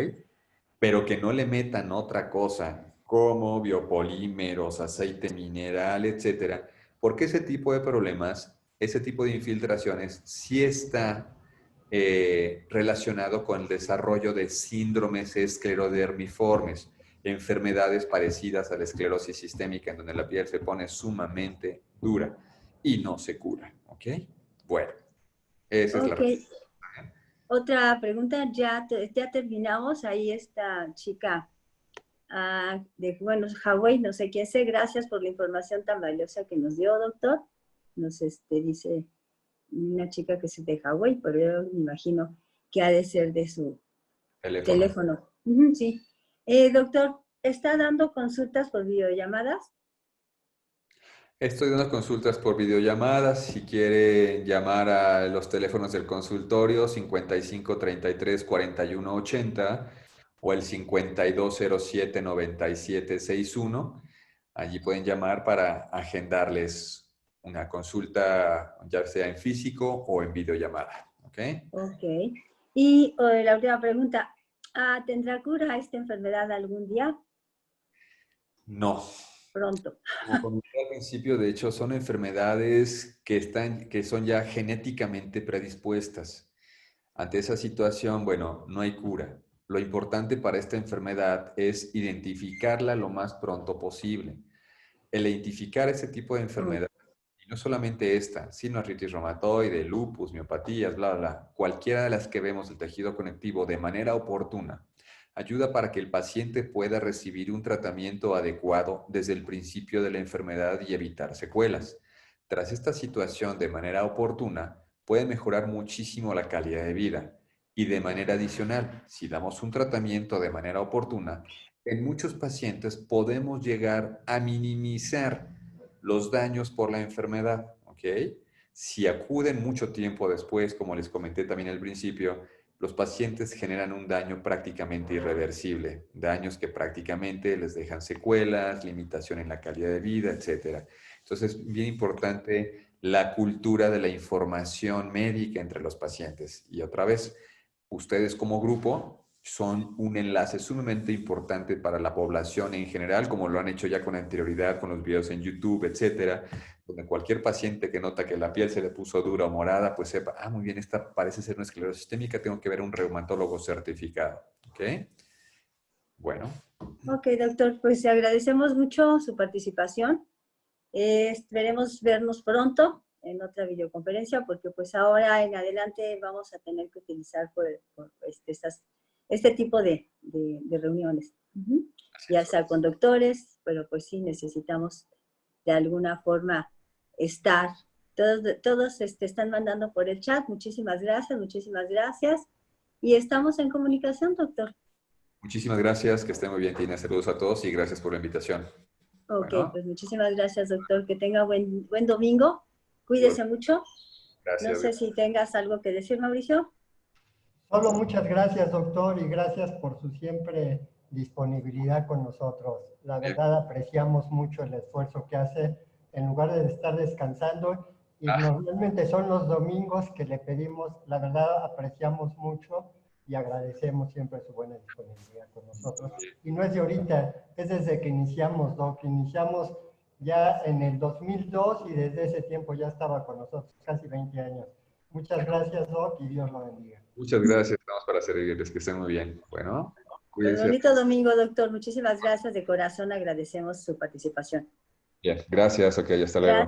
Pero que no le metan otra cosa como biopolímeros, aceite mineral, etcétera, porque ese tipo de problemas, ese tipo de infiltraciones, sí está relacionado con el desarrollo de síndromes esclerodermiformes, enfermedades parecidas a la esclerosis sistémica, en donde la piel se pone sumamente dura y no se cura, ¿ok? Bueno, esa es la Ok, respuesta. otra pregunta, ya terminamos. Ahí esta chica de Hawái, no sé qué sé. Gracias por la información tan valiosa que nos dio, doctor. Nos dice una chica que es de Hawái, pero yo me imagino que ha de ser de su Teléfono. teléfono. Sí. Doctor, ¿está dando consultas por videollamadas? Estoy dando consultas por videollamadas. Si quiere llamar a los teléfonos del consultorio 55 33 41 80 o el 5207 97 61, allí pueden llamar para agendarles una consulta, ya sea en físico o en videollamada. ¿Ok? Ok. Y la última pregunta, ¿tendrá cura esta enfermedad algún día? No. Pronto. Como comenté al principio, de hecho, son enfermedades que son ya genéticamente predispuestas. Ante esa situación, bueno, no hay cura. Lo importante para esta enfermedad es identificarla lo más pronto posible. El identificar ese tipo de enfermedad, y no solamente esta, sino artritis reumatoide, lupus, miopatías, bla, bla, bla, cualquiera de las que vemos del tejido conectivo de manera oportuna, ayuda para que el paciente pueda recibir un tratamiento adecuado desde el principio de la enfermedad y evitar secuelas. Tras esta situación de manera oportuna, puede mejorar muchísimo la calidad de vida. Y de manera adicional, si damos un tratamiento de manera oportuna, en muchos pacientes podemos llegar a minimizar los daños por la enfermedad, ¿ok? Si acuden mucho tiempo después, como les comenté también al principio, los pacientes generan un daño prácticamente irreversible, daños que prácticamente les dejan secuelas, limitación en la calidad de vida, etc. Entonces, bien importante la cultura de la información médica entre los pacientes. Y otra vez, ustedes como grupo son un enlace sumamente importante para la población en general, como lo han hecho ya con anterioridad, con los videos en YouTube, etcétera, donde cualquier paciente que nota que la piel se le puso dura o morada, pues sepa, muy bien, esta parece ser una esclerosis sistémica, tengo que ver a un reumatólogo certificado, ¿ok? Bueno, Ok, doctor, pues le agradecemos mucho su participación. Esperemos vernos pronto en otra videoconferencia, porque pues ahora en adelante vamos a tener que utilizar este tipo de reuniones. Ujú. Ya sea con doctores, pero pues sí necesitamos de alguna forma estar. Todos están mandando por el chat. Muchísimas gracias, muchísimas gracias. Y estamos en comunicación, doctor. muchísimas gracias, que estén muy bien, Tina. Saludos a todos y gracias por la invitación. Ok, Bueno, pues muchísimas gracias, doctor. Que tenga buen domingo. Cuídese igual, mucho. No gracias. sé si tengas algo que decir, Mauricio. Solo muchas gracias, doctor, y gracias por su siempre disponibilidad con nosotros. La Bien. verdad apreciamos mucho el esfuerzo que hace en lugar de estar descansando. Y normalmente son los domingos que le pedimos, la verdad apreciamos mucho y agradecemos siempre su buena disponibilidad con nosotros. Y no es de ahorita, es desde que iniciamos, Doc. Iniciamos ya en el 2002 y desde ese tiempo ya estaba con nosotros, casi 20 años. Muchas gracias, Doc, y Dios lo bendiga. Muchas gracias, estamos para servirles, que estén muy bien. Bueno, Pues cuídense. bonito domingo, doctor. Muchísimas gracias. De corazón agradecemos su participación. Bien, gracias, ok, hasta luego. Gracias.